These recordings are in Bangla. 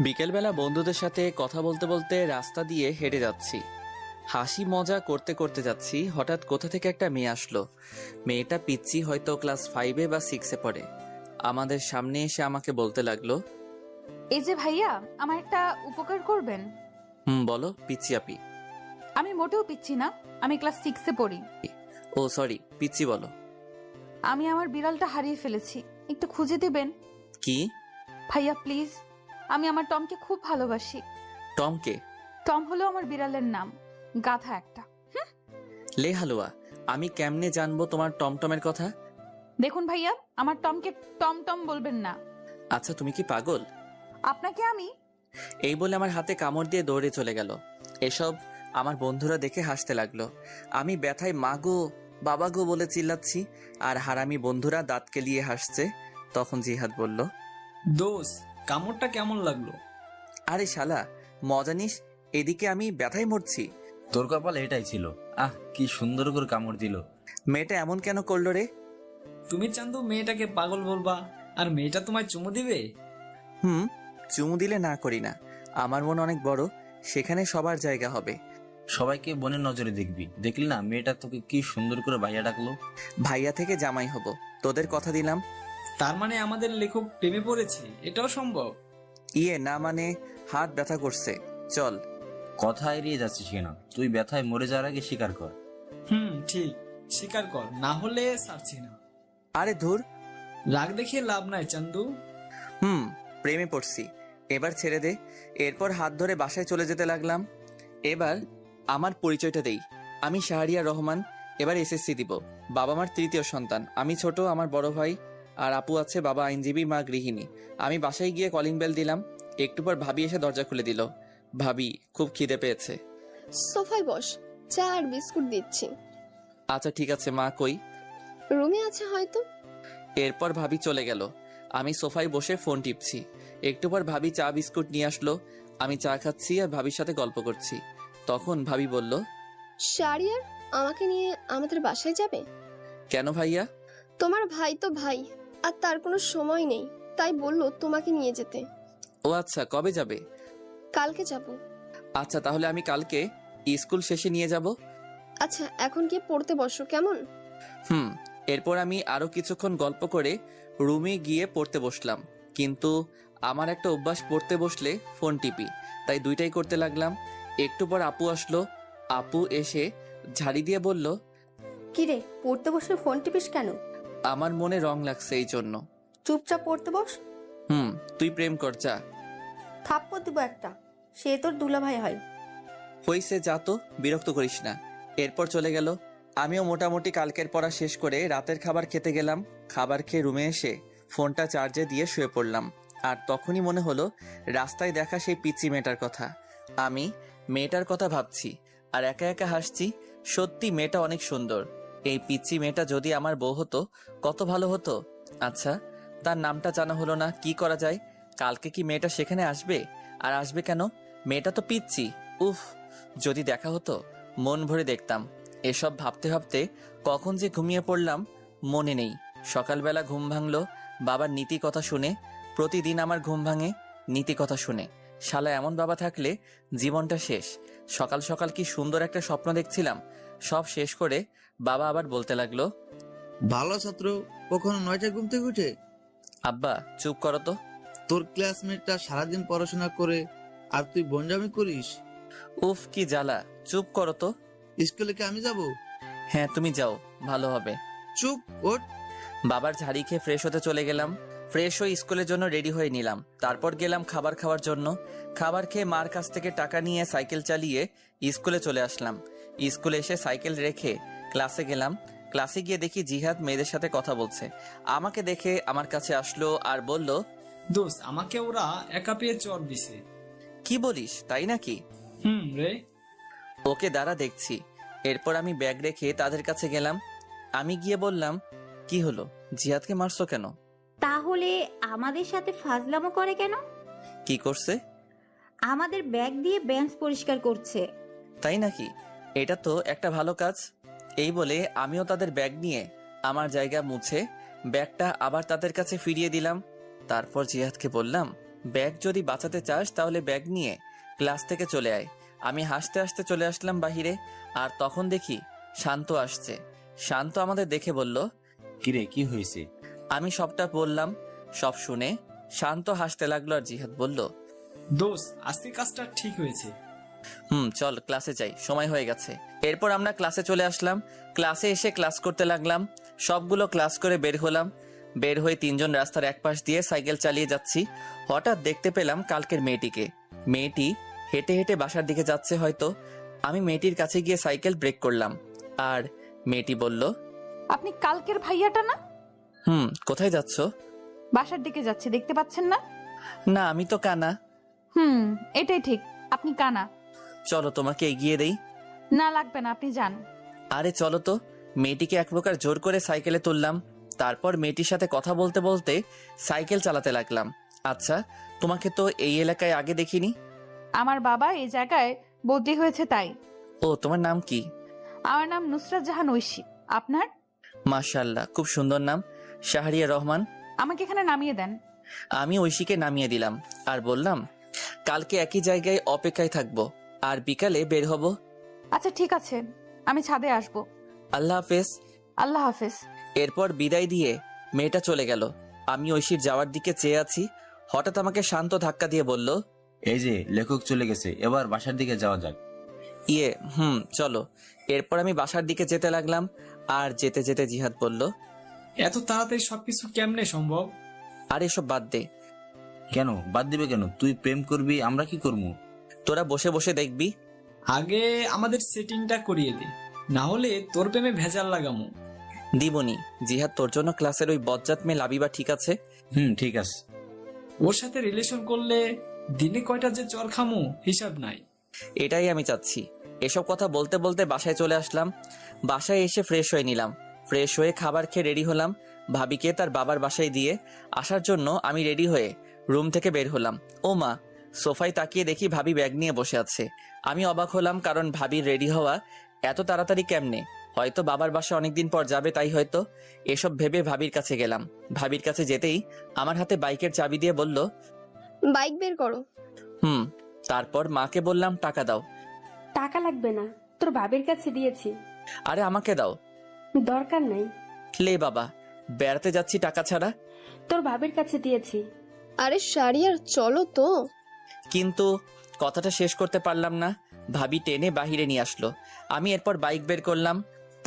বিকেলবেলা বন্ধুদের সাথে কথা বলতে বলতে রাস্তা দিয়ে হেঁটে যাচ্ছি। হাসি মজা করতে করতে যাচ্ছি, হঠাৎ কোথা থেকে একটা মেয়ে আসলো। মেয়েটা পিচ্ছি, হয়তো ক্লাস 5-এ বা 6-এ পড়ে। আমাদের সামনে এসে আমাকে বলতে লাগলো, এই যে ভাইয়া, আমার একটা উপকার করবেন। বলো পিচ্ছি আপি। আমি মোটেও পিচ্ছি না, আমি ক্লাস 6-এ পড়ি। ও সরি, পিচ্ছি বলো। আমি আমার বিড়ালটা হারিয়ে ফেলেছি, একটু খুঁজে দিবেন? কি? ভাইয়া প্লিজ, আমি আমার টমকে খুব ভালোবাসি। টমকে? টম হলো আমার বিড়ালের নাম, গাধা একটা। লে হালুয়া, আমি কেমনে জানবো তোমার টমটমের কথা? দেখুন ভাইয়া, আমার টমকে টম টম বলবেন না। আচ্ছা তুমি কি পাগল? আপনাকে আমি। এই বলে আমার হাতে কামড় দিয়ে দৌড়ে চলে গেল। এসব আমার বন্ধুরা দেখে হাসতে লাগলো। আমি ব্যথায় মা গো বাবা গো বলে চিল্লাচ্ছি, আর হারামি বন্ধুরা দাঁত কেলিয়ে হাসছে। তখন জিহাদ বলল, দোষ, কামড়টা কেমন লাগলো? আরে শালা মজা নিস, এদিকে আমি ব্যথায় মরছি। তোর কপালে এটাই ছিল। কি সুন্দর করে কামড় দিল। মেয়েটা এমন কেন করলো রে? তুমি চান্দু মেয়েটাকে পাগল বলবা, আর মেয়েটা তোমায় চুমু দিবে? চুমু দিলে না করি না, আমার মন অনেক বড়, সেখানে সবার জায়গা হবে। সবাইকে বোনের নজরে দেখবি। দেখলি না মেয়েটা তোকে কি সুন্দর করে ভাইয়া ডাকলো। ভাইয়া থেকে জামাই হব, তোদের কথা দিলাম। তার মানে আমাদের লেখক প্রেমে পড়েছে, এটাও সম্ভব? ইয়ে না মানে হাত ব্যথা করছে, চল। কথা এড়িয়ে যাচ্ছিস কেন? তুই ব্যথায় মরে যাওয়ার আগে স্বীকার কর। ঠিক, স্বীকার কর, না হলে ছাড়ছি না। আরে ধুর, রাগ দেখিয়ে লাভ নাই চান্দু। প্রেমে পড়ছি, এবার ছেড়ে দে। এরপর হাত ধরে বাসায় চলে যেতে লাগলাম। এবার আমার পরিচয়টা দেই, আমি শাহরিয়ার রহমান, এবার এসএসসি দিব। বাবা মার তৃতীয় সন্তান, আমি ছোট, আমার বড় ভাই আর আপু আছে, বাবা আইনজীবী, মা গৃহিণী। আমি বাসায় গিয়ে কলিং বেল দিলাম, একটু পর ভাবি এসে দরজা খুলে দিল। ভাবি, খুব খিদে পেয়েছে। সোফায় বস, চা আর বিস্কুট দিচ্ছি। আচ্ছা ঠিক আছে মা, কই? রুমে আছে হয়তো। এরপর ভাবি চলে গেল, আমি সোফায় বসে ফোন টিপছি। একটু পর ভাবি চা বিস্কুট নিয়ে আসলো, আমি চা খাচ্ছি আর ভাবির সাথে গল্প করছি। তখন ভাবি বলল, শারিয়ার আমাকে নিয়ে আমাদের বাসায় যাবে? কেন ভাইয়া? তোমার ভাই তো ভাই, আর তার কোনো সময় নেই, তাই বললো তোমাকে নিয়ে যেতে। ও আচ্ছা, কবে যাবে? কালকে যাব। আচ্ছা তাহলে আমি কালকে স্কুল শেষে নিয়ে যাব। আচ্ছা এখন গিয়ে পড়তে বসো কেমন? এরপর আমি আরো কিছুক্ষণ গল্প করে রুমে গিয়ে পড়তে বসলাম। কিন্তু আমার একটা অভ্যাস, পড়তে বসলে ফোন টিপি, তাই দুইটাই করতে লাগলাম। একটু পর আপু আসলো, আপু এসে ঝাড়ি দিয়ে বলল, কিরে, পড়তে বসলে ফোন টিপিস কেন? আমার মনে রং লাগছে এই জন্য। চুপচাপ পড়তে বস। তুই প্রেম কর যা। থাপ্পড় দিব একটা, সে তোর দুলাভাই হয়। হইছে, যা তো, বিরক্ত করিস না। এরপর চলে গেল। আমিও মোটামুটি কালকের পড়া শেষ করে রাতের খাবার খেতে গেলাম। খাবার খেয়ে রুমে এসে ফোনটা চার্জে দিয়ে শুয়ে পড়লাম। আর তখনই মনে হলো রাস্তায় দেখা সেই পিচ্চি মেয়েটার কথা। আমি মেয়েটার কথা ভাবছি আর একা একা হাসছি। সত্যি মেয়েটা অনেক সুন্দর। এই পিচ্চি মেয়েটা যদি আমার বউ হতো কত ভালো হতো। আচ্ছা, তার নামটা জানা হলো না, কি করা যায়? কালকে কি মেয়েটা সেখানে আসবে? আর আসবে কেন? মেয়েটা তো পিচ্চি। উফ, যদি দেখা হতো মন ভরে দেখতাম। এসব ভাবতে ভাবতে কখন যে ঘুমিয়ে পড়লাম মনে নেই। সকালবেলা ঘুম ভাঙলো বাবার নীতি কথা শুনে। প্রতিদিন আমার ঘুম ভাঙে নীতি কথা শুনে। শালা এমন বাবা থাকলে জীবনটা শেষ। সকাল সকাল কি সুন্দর একটা স্বপ্ন দেখছিলাম, সব শেষ করে বাবা আবার বলতে লাগলো, ভালো ছাত্র কখনো 9টায় ঘুম থেকে উঠে? আব্বা চুপ করো তো। তোর ক্লাসমেটটা সারাদিন পড়াশোনা করে আর তুই বনজামি করিস। উফ কি জ্বালা, চুপ করো তো। স্কুলে কি আমি যাব? হ্যাঁ তুমি যাও, ভালো হবে। চুপ, ওঠ। বাবার ঝাড়ি খেয়ে ফ্রেশ হতে চলে গেলাম। ফ্রেশ হয়ে স্কুলের জন্য রেডি হয়ে নিলাম। তারপর গেলাম খাবার খাওয়ার জন্য। খাবার খেয়ে মার কাছ থেকে টাকা নিয়ে সাইকেল চালিয়ে স্কুলে চলে আসলাম। স্কুলে এসে সাইকেল রেখে ক্লাসে গেলাম। ক্লাসে গিয়ে দেখি জিহাদ মেয়েদের সাথে কথা বলছে। আমাকে দেখে আমার কাছে আসলো আর বলল, দোস্ত, আমাকে ওরা একা পেয়ে চর দিছে। কি বলিস, তাই নাকি? রে। ওকে দাঁড়া দেখছি। এরপর আমি ব্যাগ রেখে তাদের কাছে গেলাম। আমি গিয়ে বললাম, কি হলো, জিহাদকে মারছো কেন? তাহলে আমাদের সাথে ফাজলামো করে কেন? কি করছে? আমাদের ব্যাগ দিয়ে বেঞ্চ পরিষ্কার করছে। তাই নাকি? এটা তো একটা ভালো কাজ। এই বলে আমিও তাদের ব্যাগ নিয়ে আমার জায়গা মুছে ব্যাগটা আবার তাদের কাছে ফিরিয়ে দিলাম। তারপর জিহাদকে বললাম, ব্যাগ যদি বাঁচাতে চাস তাহলে ব্যাগ নিয়ে ক্লাস থেকে চলে আয়। আমি হাসতে হাসতে চলে আসলাম বাহিরে, আর তখন দেখি শান্ত আসছে। শান্ত আমাদের দেখে বলল, কিরে কি হয়েছে? আমি সবটা বললাম। সব শুনে শান্ত হাসতে লাগলো, আর জিহাদ বলল, দোষ, আজকে কাজটা ঠিক হয়েছে। চল ক্লাসে যাই, সময় হয়ে গেছে। এরপর আমরা ক্লাসে চলে আসলাম। ক্লাসে এসে ক্লাস করতে লাগলাম। সবগুলো ক্লাস করে বের হলাম। বের হয়ে তিনজন রাস্তার এক পাশ দিয়ে সাইকেল চালিয়ে যাচ্ছি। হঠাৎ দেখতে পেলাম কালকের মেয়েটিকে। মেয়েটি হেঁটে হেঁটে বাসার দিকে যাচ্ছে হয়তো। আমি মেয়েটির কাছে গিয়ে সাইকেল ব্রেক করলাম, আর মেয়েটি বলল, আপনি কালকের ভাইয়াটা না? কোথায় যাচ্ছ? বাসার দিকে যাচ্ছে, দেখতে পাচ্ছেন না? না, আমি তো কানা। এটাই ঠিক, আপনি কানা। চলো তোমাকে এগিয়ে দেই। না লাগবে না, আপনি যান। আরে চলো তো। মেয়েটিকে এক প্রকার জোর করে সাইকেলে তুললাম। তারপর মেয়েটির সাথে কথা বলতে বলতে সাইকেল চালাতে লাগলাম। আচ্ছা, তোমাকে তো এই এলাকায় আগে দেখিনি। আমার বাবা এই জায়গায় বদলি হয়েছে তাই। ও, তোমার নাম কি? আমার নাম নুসরাত জাহান ঐশী। আপনার? মাশাআল্লাহ, খুব সুন্দর নাম, শাহরিয়া রহমান। আমাকে এখানে নামিয়ে দেন। আমি ঐশীকে নামিয়ে দিলাম আর বললাম, কালকে একই জায়গায় অপেক্ষায় থাকবো, আর বিকালে বের হব। আচ্ছা ঠিক আছে, আমি ছাদে আসবো। আল্লাহ হাফেজ। আল্লাহ হাফেজ। এরপর বিদায় দিয়ে মেয়েটা চলে গেল। আমি ঐশীর যাওয়ার দিকে চেয়ে আছি। হঠাৎ আমাকে শান্ত ধাক্কা দিয়ে বলল, এই যে লেখক চলে গেছে, এবার বাসার দিকে যাওয়া যাক। চলো। এরপর আমি বাসার দিকে যেতে লাগলাম, আর যেতে যেতে জিহাদ বলল, এত তাড়াতাড়ি সবকিছু কেমনে সম্ভব? আর এসব বাদ দে। কেন বাদ দিবে কেন? তুই প্রেম করবি, আমরা কি করবো? তোরা বসে বসে দেখবি। আগে আমাদের সেটিংটা করিয়ে দে, না হলে তোর প্রেমে ভেজাল লাগামু। দিবনি। জিহাদ, তোর জন্য ক্লাসের ওই বজ্জাত মেয়ে লাবিবা ঠিক আছে? ঠিক আছে। ওর সাথে রিলেশন করলে দিনে কয়টা যে চর খামু হিসাব নাই। এটাই আমি চাচ্ছি। এসব কথা বলতে বলতে বাসায় চলে আসলাম। বাসায় এসে ফ্রেশ হয়ে নিলাম। ফ্রেশ হয়ে খাবার খেয়ে রেডি হলাম। ভাবিকে তার বাবার বাসায় দিয়ে আসার জন্য আমি রেডি হয়ে রুম থেকে বের হলাম। ও মা, সোফায় তাকিয়ে দেখি ভাবি ব্যাগ নিয়ে বসে আছে। আমি অবাক হলাম, কারণ ভাবির রেডি হওয়া এত তাড়াতাড়ি কেমনে? হয়তো বাবার বাসায় অনেকদিন পর যাবে, তাই হয়তো। এসব ভেবে ভাবির কাছে গেলাম। ভাবির কাছে যেতেই আমার হাতে বাইকের চাবি দিয়ে বলল, বাইক বের করো। তারপর মাকে বললাম, টাকা দাও। টাকা লাগবে না, তোর বাবার কাছে দিয়েছি। আরে আমাকে দাও। দরকার নাই। লে বাবা, বেড়াতে যাচ্ছি টাকা ছাড়া। তোর বাবার কাছে দিয়েছি। আরে শারিয়ার, চলো তো। কিন্তু কথাটা শেষ করতে পারলাম না। ভাবি টেনে বাহিরে নিয়ে আসলো। আমি এরপর বাইক বের করলাম।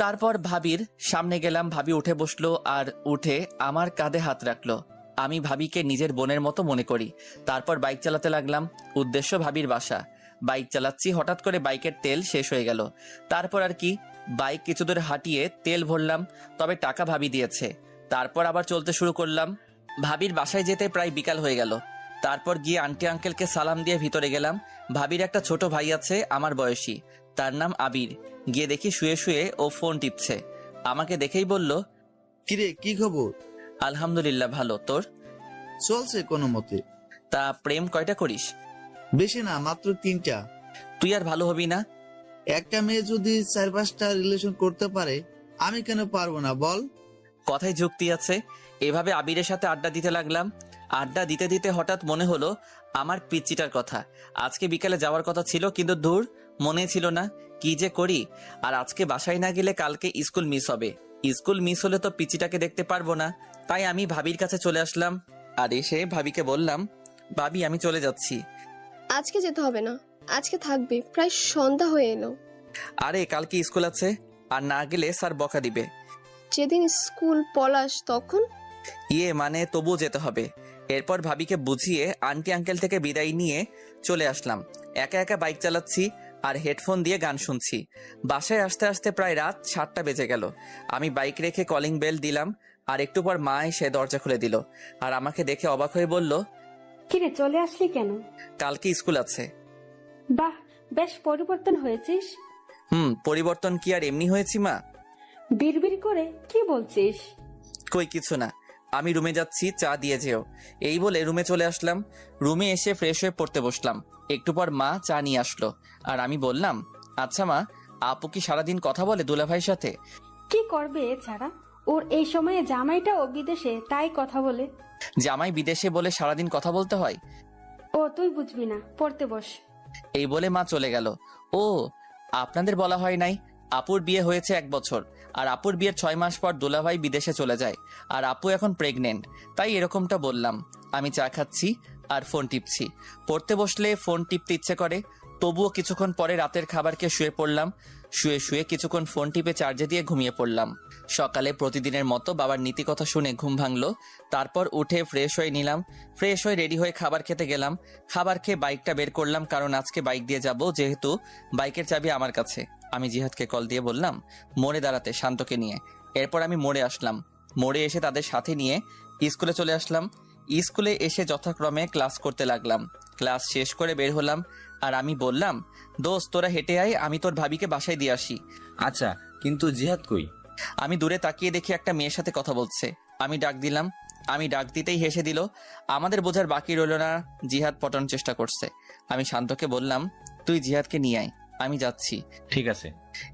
তারপর ভাবির সামনে গেলাম। ভাবি উঠে বসলো, আর উঠে আমার কাঁধে হাত রাখলো। আমি ভাবিকে নিজের বোনের মতো মনে করি। তারপর বাইক চালাতে লাগলাম। উদ্দেশ্য ভাবির বাসা। বাইক চালাচ্ছি, হঠাৎ করে বাইকের তেল শেষ হয়ে গেল। তারপর আর কি, বাইক কিছু দূর হাঁটিয়ে তেল ভরলাম, তবে টাকা ভাবি দিয়েছে। তারপর আবার চলতে শুরু করলাম। ভাবির বাসায় যেতে প্রায় বিকাল হয়ে গেল। তারপর গিয়ে আন্টি আঙ্কেলকে সালাম দিয়ে ভিতরে গেলাম। ভাবির একটা ছোট ভাই আছে আমার বয়সী, তার নাম আবির। গিয়ে দেখি শুয়ে শুয়ে ও ফোন টিপছে। আমাকে দেখেই বলল, কিরে কি খবর? আলহামদুলিল্লাহ, ভালো। তোর? চলছে কোনো মতে। তা প্রেম কয়টা করিস? বেশি না, মাত্র 3টা। তুই আর ভালো হবি না? একটা মেয়ে যদি 4-5টা রিলেশন করতে পারে, আমি কেন পারবো না বল? কথায় যুক্তি আছে। এভাবে আবিরের সাথে আড্ডা দিতে লাগলাম। আড্ডা দিতে দিতে হঠাৎ মনে হলো আমার পিচ্চিটার কথা। আজকে বিকালে যাওয়ার কথা ছিল, কিন্তু দূর, মনে ছিল না। কি যে করি। আর আজকে বাসায় না গেলে কালকে স্কুল মিস হবে। স্কুল মিস হলে তো পিচ্চিটাকে দেখতে পারবো না। তাই আমি ভাবির কাছে চলে আসলাম, আর এসে ভাবিকে বললাম, ভাবি আমি চলে যাচ্ছি। আজকে যেতে হবে না, আজকে থাকবে, প্রায় সন্ধ্যা হয়ে এলো। আরে কালকে স্কুল আছে, আর না গেলে স্যার বকা দিবে। যেদিন স্কুল পলাশ তখন? মানে তবুও যেতে হবে। এরপর ভাবিকে বুঝিয়ে আন্টি আঙ্কেল থেকে বিদায় নিয়ে চলে আসলাম। একা একা বাইক চালাচ্ছি আর হেডফোন দিয়ে গান শুনছি। বাসায় আসতে আসতে প্রায় রাত 7টা বেজে গেল। আমি বাইক রেখে কলিং বেল দিলাম, আর একটু পর মা এসে দরজা খুলে দিল, আর আমাকে দেখে অবাক হয়ে বলল, কিরে চলে আসলি কেন? কালকে স্কুল আছে। বাহ, বেশ পরিবর্তন হয়েছিস। পরিবর্তন কি আর এমনি হয়েছি মা? বিড়বিড় করে কি বলছিস? কই কিছু না, আমি রুমে যাচ্ছি, চা দিয়ে যেও। এই বলে রুমে চলে আসলাম। রুমে এসে ফ্রেশ হয়ে পড়তে বসলাম। একটু পর মা চা নিয়ে আসলো, আর আমি বললাম, আচ্ছা মা, আপু কি সারাদিন কথা বলে দুলাভাইয়ের সাথে? কি করবে এছাড়া? ওর এই সময়ে জামাইটাও বিদেশে, তাই কথা বলে। জামাই বিদেশে বলে সারাদিন কথা বলতে হয়? ও তুই বুঝবি না, পড়তে বস। এই বলে মা চলে গেল। ও, আপনাদের বলা হয় নাই, আপুর বিয়ে হয়েছে 1 বছর, আর আপুর বিয়ের 6 মাস পর দুলাভাই বিদেশে চলে যায়, আর আপু এখন প্রেগনেন্ট, তাই এরকমটা বললাম। আমি চা খাচ্ছি আর ফোন টিপছি। পড়তে বসলে ফোন টিপতে ইচ্ছে করে, তবুও কিছুক্ষণ পরে রাতের খাবার খেয়ে শুয়ে পড়লাম। শুয়ে শুয়ে কিছুক্ষণ ফোন টিপে চার্জে দিয়ে ঘুমিয়ে পড়লাম। সকালে প্রতিদিনের মতো বাবার নীতি কথা শুনে ঘুম ভাঙলো। তারপর উঠে ফ্রেশ হয়ে নিলাম। ফ্রেশ হয়ে রেডি হয়ে খাবার খেতে গেলাম। খাবার খেয়ে বাইকটা বের করলাম, কারণ আজকে বাইক দিয়ে যাব, যেহেতু বাইকের চাবি আমার কাছে। আমি জিহাদকে কল দিয়ে বললাম মোড়ে দাঁড়াতে, শান্তকে নিয়ে। এরপর আমি মোড়ে আসলাম। মোড়ে এসে তাদের সাথে নিয়ে স্কুলে চলে আসলাম। স্কুলে এসে যথাক্রমে ক্লাস করতে লাগলাম। ক্লাস শেষ করে বের হলাম, আর আমি বললাম, দোস্ত তোরা হেঁটে আয়, আমি তোর ভাবিকে বাসায় দিয়ে আসি। আচ্ছা, কিন্তু জিহাদ কই? আমি দূরে তাকিয়ে দেখি একটা মেয়ের সাথে কথা বলছে। আমি ডাক দিলাম। আমি ডাক দিতেই হেসে দিল। আমাদের বোঝার বাকি রইল না, জিহাদ পটানোর চেষ্টা করছে। আমি শান্তকে বললাম, তুই জিহাদকে নিয়ে আয়, আমি যাচ্ছি। ঠিক আছে।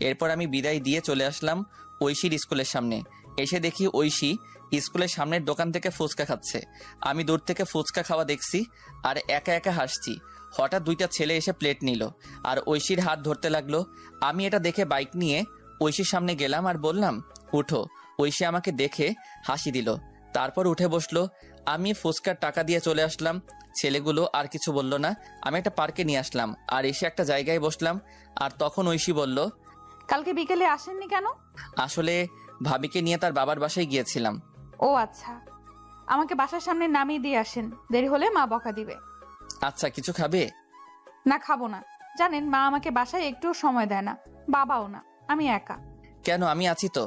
এরপর আমি বিদায় দিয়ে চলে আসলাম ঐশীর স্কুলের সামনে। এসে দেখি ঐশী স্কুলের সামনের দোকান থেকে ফুচকা খাচ্ছে। আমি দূর থেকে ফুচকা খাওয়া দেখছি আর একা একা হাসছি। হঠাৎ 2টা ছেলে এসে প্লেট নিল আর ঐশীর হাত ধরতে লাগলো। আমি এটা দেখে বাইক নিয়ে ঐশীর সামনে গেলাম আর বললাম, উঠো। ঐশী আমাকে দেখে হাসি দিল, তারপর উঠে বসলো। আমি ফুচকার টাকা দিয়ে চলে আসলাম। ছেলেগুলো আর কিছু বলল না। আমি একটা পার্কে নিয়ে আসলাম আর এসে একটা জায়গায় বসলাম। আর তখন ঐশী বলল, কালকে বিকেলে আসেননি কেন? আসলে ভাবিকে নিয়ে তার বাবার বাসায় গিয়েছিলাম। ও আচ্ছা, আমাকে বাসার সামনে নামিয়ে দিয়ে আসেন, দেরি হলে মা বকা দিবে। আচ্ছা, কিছু খাবে? না, খাবো না। জানেন মা আমাকে বাসায় একটুও সময় দেয় না, বাবাও না, আমি একা। কেন, আমি আছি তো।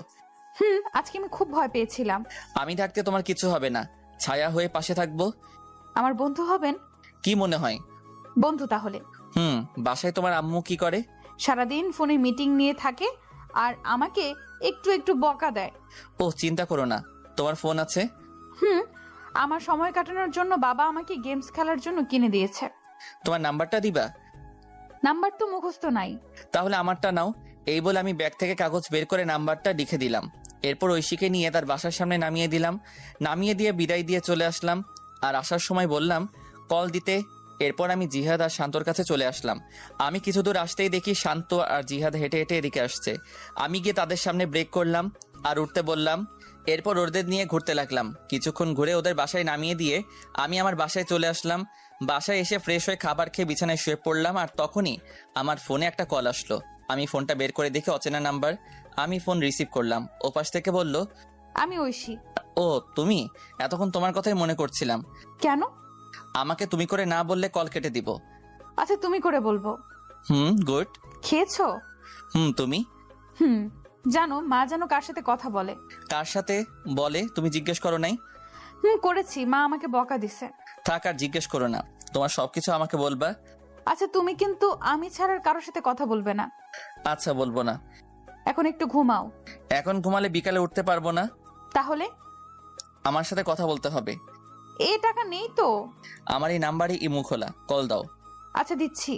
আজকে আমি খুব ভয় পেয়েছিলাম। আমি থাকতে তোমার কিছু হবে না, ছায়া হয়ে পাশে থাকবো। আমার বন্ধু হবেন? কি মনে হয়? বন্ধু তাহলে। বাসায় তোমার আম্মু কি করে? সারাদিন ফোনে মিটিং নিয়ে থাকে আর আমাকে একটু একটু বকা দেয়। ও, চিন্তা করো না, তোমার ফোন আছে। আমার সময় কাটানোর জন্য বাবা আমাকে গেমস খেলার জন্য কিনে দিয়েছে। তোমার নাম্বারটা দিবা? নাম্বার তো মুখস্থ নাই। তাহলে আমারটা নাও। এই বলে আমি ব্যাগ থেকে কাগজ বের করে নাম্বারটা লিখে দিলাম। এরপর ঐশীকে নিয়ে তার বাসার সামনে নামিয়ে দিলাম। নামিয়ে দিয়ে বিদায় দিয়ে চলে আসলাম। আর আসার সময় বললাম কল দিতে। এরপর আমি জিহাদ আর শান্তর কাছে চলে আসলাম। আমি কিছু দূর আসতেই দেখি শান্ত আর জিহাদ হেঁটে হেঁটে এদিকে আসছে। আমি গিয়ে তাদের সামনে ব্রেক করলাম আর উঠতে বললাম। এরপর ওদের নিয়ে ঘুরতে লাগলাম। কিছুক্ষণ ঘুরে ওদের বাসায় নামিয়ে দিয়ে আমি আমার বাসায় চলে আসলাম। বাসায় এসে ফ্রেশ হয়ে খাবার খেয়ে বিছানায় শুয়ে পড়লাম। আর তখনই আমার ফোনে একটা কল আসলো। আমি ফোনটা বের করে দেখি অচেনা নাম্বার। আমি ফোন রিসিভ করলাম। ওপাশ থেকে বলল, আমি ঐশী। ও তুমি? এতক্ষণ তোমার কথাই মনে করছিলাম। কেন? আমাকে তুমি করে না বললে কল কেটে দিব। আচ্ছা, তুমি করে বলবো। গুড। খেয়েছো? তুমি? জানো মা যেন কার সাথে কথা বলে। কার সাথে বলে তুমি জিজ্ঞেস করো নাই? করেছি, মা আমাকে বকা দিছে। থাক, আর জিজ্ঞেস করো না, তোমার সবকিছু আমাকে বলবা। আচ্ছা, তুমি কিন্তু আমি ছাড়ার কারোর সাথে কথা বলবে না। আচ্ছা, বলবো না। এখন একটু ঘুমাও। এখন ঘুমালে বিকালে উঠতে পারবো না। তাহলে? আমার সাথে কথা বলতে হবে। এই টাকা নেই তো। আমার এই নাম্বারে ইমো খোলা, কল দাও। আচ্ছা, দিচ্ছি।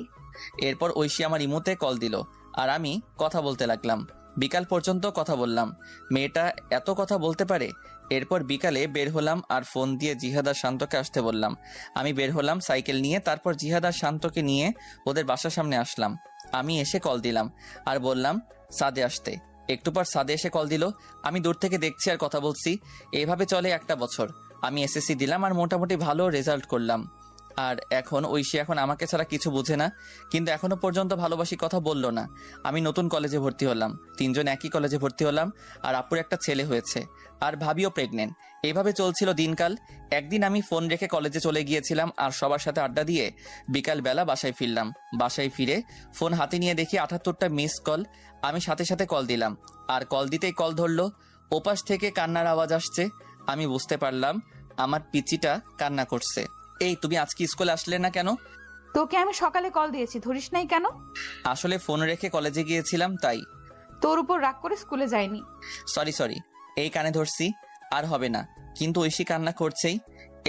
এরপর ঐশী আমার ইমোতে কল দিল আর আমি কথা বলতে লাগলাম। বিকাল পর্যন্ত কথা বললাম। মেয়েটা এত কথা বলতে পারে। এরপর বিকালে বের হলাম আর ফোন দিয়ে জিহাদ আর শান্তকে আসতে বললাম। আমি বের হলাম সাইকেল নিয়ে। তারপর জিহাদ আর শান্তকে নিয়ে ওদের বাসার সামনে আসলাম। আমি এসে কল দিলাম আর বললাম সাদে আসতে। একটু পর সাদে এসে কল দিল। আমি দূর থেকে দেখছি আর কথা বলছি। এইভাবে চলে 1টা বছর। আমি এসএসসি দিলাম আর মোটামুটি ভালো রেজাল্ট করলাম। আর এখন ঐশী এখন আমাকে ছাড়া কিছু বুঝে না, কিন্তু এখনো পর্যন্ত ভালোবাসি কথা বললো না। আমি নতুন কলেজে ভর্তি হলাম, 3জন একই কলেজে ভর্তি হলাম। আর আপুর একটা ছেলে হয়েছে আর ভাবিও প্রেগনেন্ট। এইভাবে চলছিল দিনকাল। একদিন আমি ফোন রেখে কলেজে চলে গিয়েছিলাম আর সবার সাথে আড্ডা দিয়ে বিকালবেলা বাসায় ফিরলাম। বাসায় ফিরে ফোন হাতে নিয়ে দেখি 78টা মিস কল। আমি সাথে সাথে কল দিলাম আর কল দিতেই কল ধরলো। ওপাশ থেকে কান্নার আওয়াজ আসছে। আমি বুঝতে পারলাম আমার পিচিটা কান্না করছে। এই, তুমি আজকে স্কুলে আসলে না কেন? তোকে আমি সকালে কল দিয়েছি, ধরিস নাই কেন? আসলে ফোন রেখে কলেজে গিয়েছিলাম তাই। তোর উপর রাগ করে স্কুলে যাইনি। সরি, এই কানে ধরছি, আর হবে না। কিন্তু ঐশী কান্না করছেই,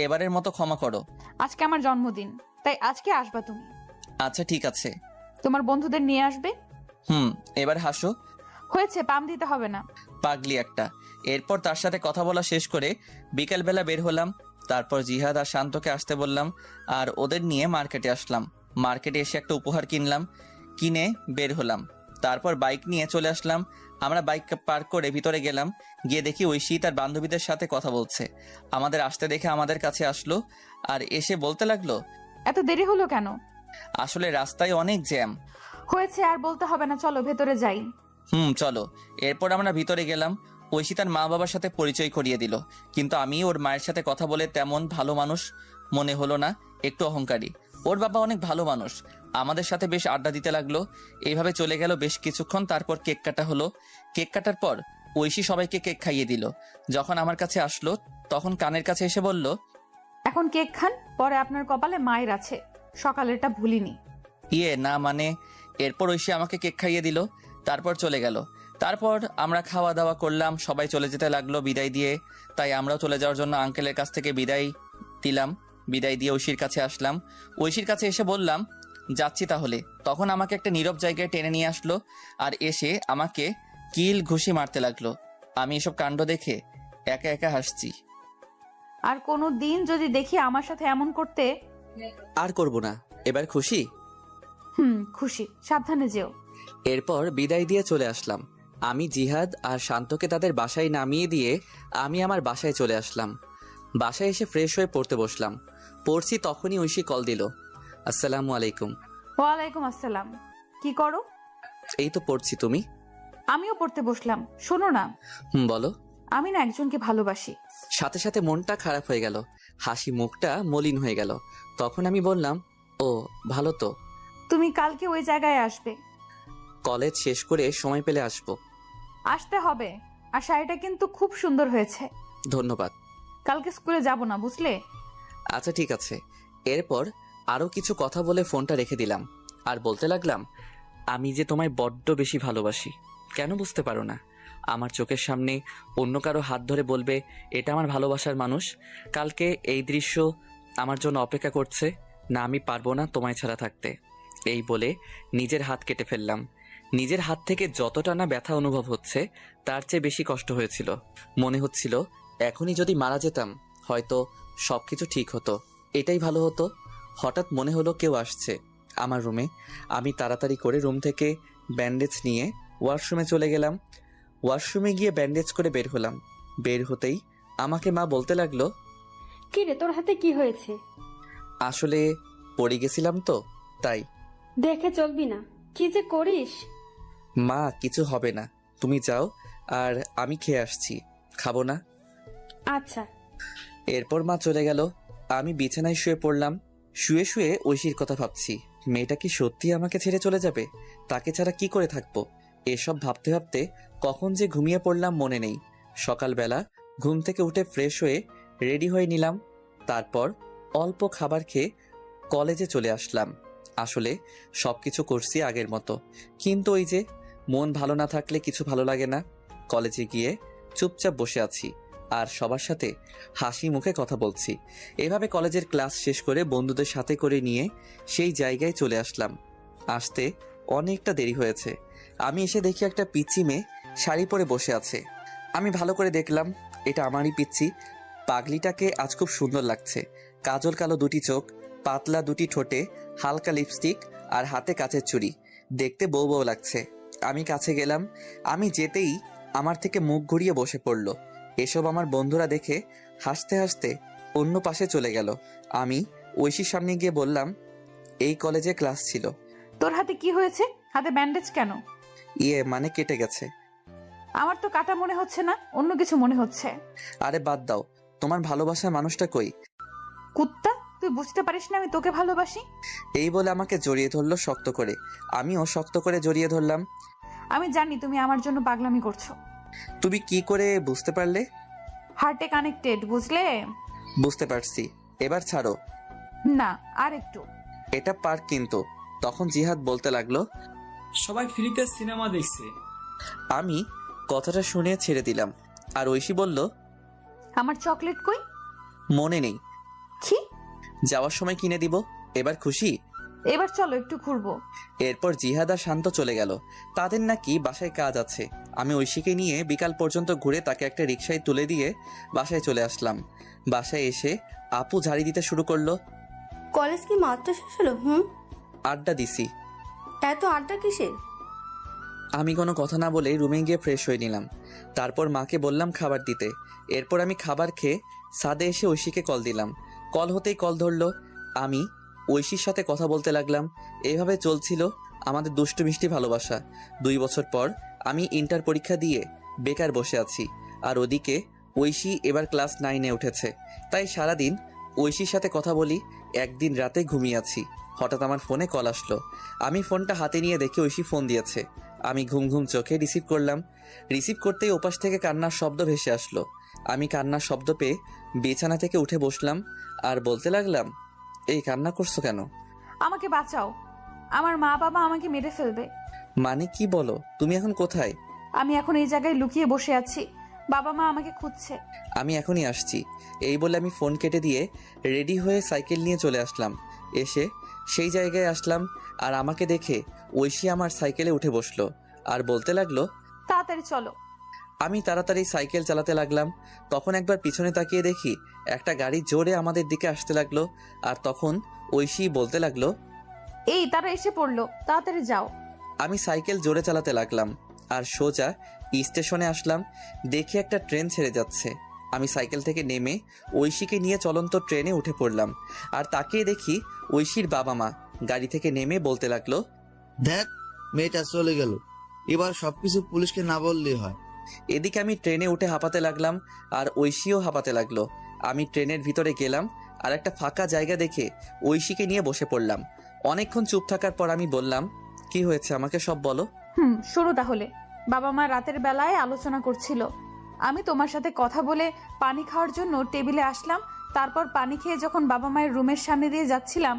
এবারের মতো ক্ষমা করো। আজকে আমার জন্মদিন, তাই আজকে আসবা তুমি। আচ্ছা, ঠিক আছে। তোমার বন্ধুদের নিয়ে আসবে। এবার হাসো। হয়েছে, পাম দিতে হবে না। পাগলি একটা। এরপর তার সাথে কথা বলা শেষ করে বিকেলবেলা বের হলাম। তারপর জিহাদ আর শান্তকে আসতে বললাম আর ওদের নিয়ে মার্কেটে আসলাম। মার্কেটে এসে একটা উপহার কিনলাম, কিনে বের হলাম। তারপর বাইক নিয়ে চলে আসলাম। আমরা বাইক পার্ক করে ভিতরে গেলাম। গিয়ে দেখি ঐশী তার বান্ধবীদের সাথে কথা বলছে। আমাদের আসতে দেখে আমাদের কাছে আসলো আর এসে বলতে লাগলো, এত দেরি হলো কেন? আসলে রাস্তায় অনেক জ্যাম। হয়েছে, আর বলতে হবে না, চলো ভেতরে যাই। চলো। এরপর আমরা ভিতরে গেলাম। ঐশী তার মা বাবার সাথে পরিচয় করিয়ে দিল, কিন্তু আমি ওর মায়ের সাথে কথা বলে তেমন ভালো মানুষ মনে হলো না, একটু অহংকারী। ওর বাবা অনেক ভালো মানুষ, আমাদের সাথে বেশ আড্ডা দিতে লাগলো। এইভাবে চলে গেল বেশ কিছুক্ষণ। তারপর কেক কাটা হলো। কেক কাটার পর ঐশী সবাইকে কেক খাইয়ে দিল। যখন আমার কাছে আসলো তখন কানের কাছে এসে বলল, এখন কেক খান, পরে আপনার কপালে মায়ের আছে, সকালেরটা ভুলিনি। না মানে। এরপর ঐশী আমাকে কেক খাইয়ে দিল, তারপর চলে গেল। তারপর আমরা খাওয়া দাওয়া করলাম, সবাই চলে যেতে লাগলো বিদায় দিয়ে। তাই আমরাও চলে যাওয়ার জন্য আঙ্কেলের কাছ থেকে বিদায় দিলাম। বিদায় দিয়ে ঐশীর কাছে আসলাম। ঐশীর কাছে এসে বললাম, যাচ্ছি তাহলে। তখন আমাকে একটা নীরব জায়গায় টেনে নিয়ে আসলো আর এসে আমাকে কিল ঘুষি মারতে লাগলো। আমি এসব কাণ্ড দেখে একা একা হাসছি। আর কোনো দিন যদি দেখি আমার সাথে এমন করতে। আর করব না, এবার খুশি? খুশি, সাবধানে যেও। এরপর বিদায় দিয়ে চলে আসলাম। আমি জিহাদ আর শান্তকে তাদের বাসায় নামিয়ে দিয়ে আমি আমার বাসায় চলে আসলাম। বাসায় এসে ফ্রেশ হয়ে পড়তে বসলাম। পড়ছি তখনই ঐশী কল দিল। আসসালামু আলাইকুম। ওয়ালাইকুম আসসালাম। কি করো? এই তো পড়ছি, তুমি? আমিও পড়তে বসলাম। শোনো না, বলো। আমি না একজনকে ভালোবাসি। সাথে সাথে মনটা খারাপ হয়ে গেল, হাসি মুখটা মলিন হয়ে গেল। তখন আমি বললাম, ও ভালো তো। তুমি কালকে ওই জায়গায় আসবে। কলেজ শেষ করে সময় পেলে আসবো। আসতে হবে। আর শাড়িটা কিন্তু খুব সুন্দর হয়েছে। ধন্যবাদ। কালকে স্কুলে যাব না, বুঝলে? আচ্ছা ঠিক আছে। এরপর আরো কিছু কথা বলে ফোনটা রেখে দিলাম আর বলতে লাগলাম, আমি যে তোমায় বড্ড বেশি ভালোবাসি, কেন বুঝতে পারো না? আমার চোখের সামনে অন্য কারো হাত ধরে বলবে এটা আমার ভালোবাসার মানুষ। কালকে এই দৃশ্য আমার জন্য অপেক্ষা করছে না, আমি পারবো না তোমায় ছাড়া থাকতে। এই বলে নিজের হাত কেটে ফেললাম। নিজের হাত থেকে যতটা না ব্যথা অনুভব হচ্ছে তার চেয়ে বেশি কষ্ট হয়েছিল। মনে হচ্ছিল এখনই যদি মারা যেতাম হয়তো সবকিছু ঠিক হতো, এটাই ভালো হতো। হঠাৎ মনে হলো কেউ আসছে আমার রুমে। আমি তাড়াতাড়ি করে রুম থেকে ব্যান্ডেজ নিয়ে ওয়াশরুমে চলে গেলাম। ওয়াশরুমে গিয়ে ব্যান্ডেজ করে বের হলাম। বের হতেই আমাকে মা বলতে লাগলো, কি রে, তোর হাতে কি হয়েছে? আসলে পড়ে গেছিলাম তো তাই। দেখে চলবি না, কি যে করিস। মা কিছু হবে না, তুমি যাও, আর আমি খেয়ে আসছি। খাবো না? আচ্ছা। এরপর মা চলে গেল। আমি বিছানায় শুয়ে পড়লাম। শুয়ে শুয়ে ঐশীর কথা ভাবছি। মেয়েটা কি সত্যি আমাকে ছেড়ে চলে যাবে? তাকে ছাড়া কি করে থাকবো? এসব ভাবতে ভাবতে কখন যে ঘুমিয়ে পড়লাম মনে নেই। সকালবেলা ঘুম থেকে উঠে ফ্রেশ হয়ে রেডি হয়ে নিলাম। তারপর অল্প খাবার খেয়ে কলেজে চলে আসলাম। আসলে সবকিছু করছি আগের মতো, কিন্তু ওই যে মন ভালো না থাকলে কিছু ভালো লাগে না। কলেজে গিয়ে চুপচাপ বসে আছি আর সবার সাথে হাসি মুখে কথা বলছি। এভাবে কলেজের ক্লাস শেষ করে বন্ধুদের সাথে করে নিয়ে সেই জায়গায় চলে আসলাম। আসতে অনেকটা দেরি হয়েছে। আমি এসে দেখি একটা পিচ্চি মেয়ে শাড়ি পরে বসে আছে। আমি ভালো করে দেখলাম এটা আমারই পিচ্চি। পাগলিটাকে আজ খুব সুন্দর লাগছে। কাজল কালো দুটি চোখ, পাতলা দুটি ঠোঁটে হালকা লিপস্টিক আর হাতে কাচের চুড়ি, দেখতে বউ বউ লাগছে। আমি কাছে গেলাম। আমি যেতেই আমার থেকে মুখ ঘুরিয়ে বসে পড়ল। এসব আমার বন্ধুরা দেখে হাসতে হাসতে অন্য পাশে চলে গেল। আমি ঐশীর সামনে গিয়ে বললাম, এই কলেজে ক্লাস ছিল। তোর হাতে কি হয়েছে? হাতে ব্যান্ডেজ কেন? মানে কেটে গেছে। আমার তো কাটা মনে হচ্ছে না, অন্য কিছু মনে হচ্ছে। আরে বাদ দাও, তোমার ভালোবাসার মানুষটা কই? কুত্তা, তুই বুঝতে পারিস না আমি তোকে ভালোবাসি? এই বলে আমাকে জড়িয়ে ধরলো শক্ত করে। আমিও শক্ত করে জড়িয়ে ধরলাম। আমি জানি তুমি আমার জন্য পাগলামি করছো। তুমি কি করে বুঝতে পারলে? হার্টে কানেক্টেড, বুঝলে? বুঝতে পারছি, এবার ছাড়ো। না, আর একটু। এটা পার্ক কিন্তু। তখন জিহাদ বলতে লাগলো, সবাই ফ্রিতে সিনেমা দেখছে। আমি কথাটা শুনে ছেড়ে দিলাম। আর ঐশী বলল, আমার চকলেট কই? মনে নেই, কি? যাওয়ার সময় কিনে দিব। এবার খুশি? এবার চলো একটু ঘুরবো। এরপর জিহাদ আর শান্ত চলে গেল। তাদের নাকি বাসায় কাজ আছে, আমি ঐশীকে নিয়ে বিকাল পর্যন্ত ঘুরে তাকে একটা রিকশায় তুলে দিয়ে বাসায় চলে আসলাম। বাসায় এসে আপু ঝাড়ি দিতে শুরু করলো। কলেজ কি মাত্র শেষ হলো? আড্ডা দিছি। এত আড্ডা কিসের? আমি কোনো কথা না বলে রুমে গিয়ে ফ্রেশ হয়ে নিলাম। তারপর মাকে বললাম খাবার দিতে। এরপর আমি খাবার খেয়ে ছাদে এসে ঐশীকে কল দিলাম। কল হতেই কল ধরলো। আমি ঐশীর সাথে কথা বলতে লাগলাম। এইভাবে চলছিল আমাদের দুষ্টু মিষ্টি ভালোবাসা। 2 বছর পর আমি ইন্টার পরীক্ষা দিয়ে বেকার বসে আছি, আর ওদিকে ঐশী এবার ক্লাস 9-এ উঠেছে। তাই সারাদিন ঐশীর সাথে কথা বলি। একদিন রাতে ঘুমিয়ে আছি, হঠাৎ আমার ফোনে কল আসলো। আমি ফোনটা হাতে নিয়ে দেখি ঐশী ফোন দিয়েছে। আমি ঘুম ঘুম চোখে রিসিভ করলাম। রিসিভ করতেই ওপাশ থেকে কান্নার শব্দ ভেসে আসলো। আমি কান্নার শব্দ পেয়ে বিছানা থেকে উঠে বসলাম আর বলতে লাগলাম, এই কান্না করছো কেন? আমাকে বাঁচাও, আমার মা বাবা আমাকে মেরে ফেলবে। মানে কি বলো? তুমি এখন কোথায়? আমি এখন এই জায়গায় লুকিয়ে বসে আছি, বাবা মা আমাকে খুঁজছে। আমি এখনই আসছি। এই বলে আমি ফোন কেটে দিয়ে রেডি হয়ে সাইকেল নিয়ে চলে আসলাম। এসে সেই জায়গায় আসলাম আর আমাকে দেখে ঐশী আমার সাইকেলে উঠে বসলো আর বলতে লাগলো, তাড়াতাড়ি চলো। আমি তাড়াতাড়ি সাইকেল চালাতে লাগলাম। তখন একবার পিছনে তাকিয়ে দেখি একটা গাড়ি জোরে আমাদের দিকে আসতে লাগলো। আর তখন ঐশী বলতে লাগলো, এই তারা এসে পড়লো, তাড়াতাড়ি যাও। আমি সাইকেল জোরে চালাতে লাগলাম আর সোজা স্টেশনে আসলাম। দেখি একটা ট্রেন ছেড়ে যাচ্ছে। আমি সাইকেল থেকে নেমে ঐশীকে নিয়ে চলন্ত ট্রেনে উঠে পড়লাম। আর তাকিয়ে দেখি ঐশীর বাবা মা গাড়ি থেকে নেমে বলতে লাগলো, দেখ মেয়েটা চলে গেল, এবার সবকিছু পুলিশকে না বললেই হয়। এদিকে আমি ট্রেনে উঠে হাঁপাতে লাগলাম আর ঐশীও হাঁপাতে লাগলো। আমি ট্রেনের ভিতরে গেলাম আর একটা ফাঁকা জায়গা দেখে ঐশীকে নিয়ে বসে পড়লাম। অনেকক্ষণ চুপ থাকার পর আমি বললাম, কি হয়েছে আমাকে সব বলো। শুরু তাহলে। বাবা মা রাতের বেলায় আলোচনা করছিল। আমি তোমার সাথে কথা বলে পানি খাওয়ার জন্য টেবিলে আসলাম। তারপর পানি খেয়ে যখন বাবা মায়ের রুমের সামনে দিয়ে যাচ্ছিলাম,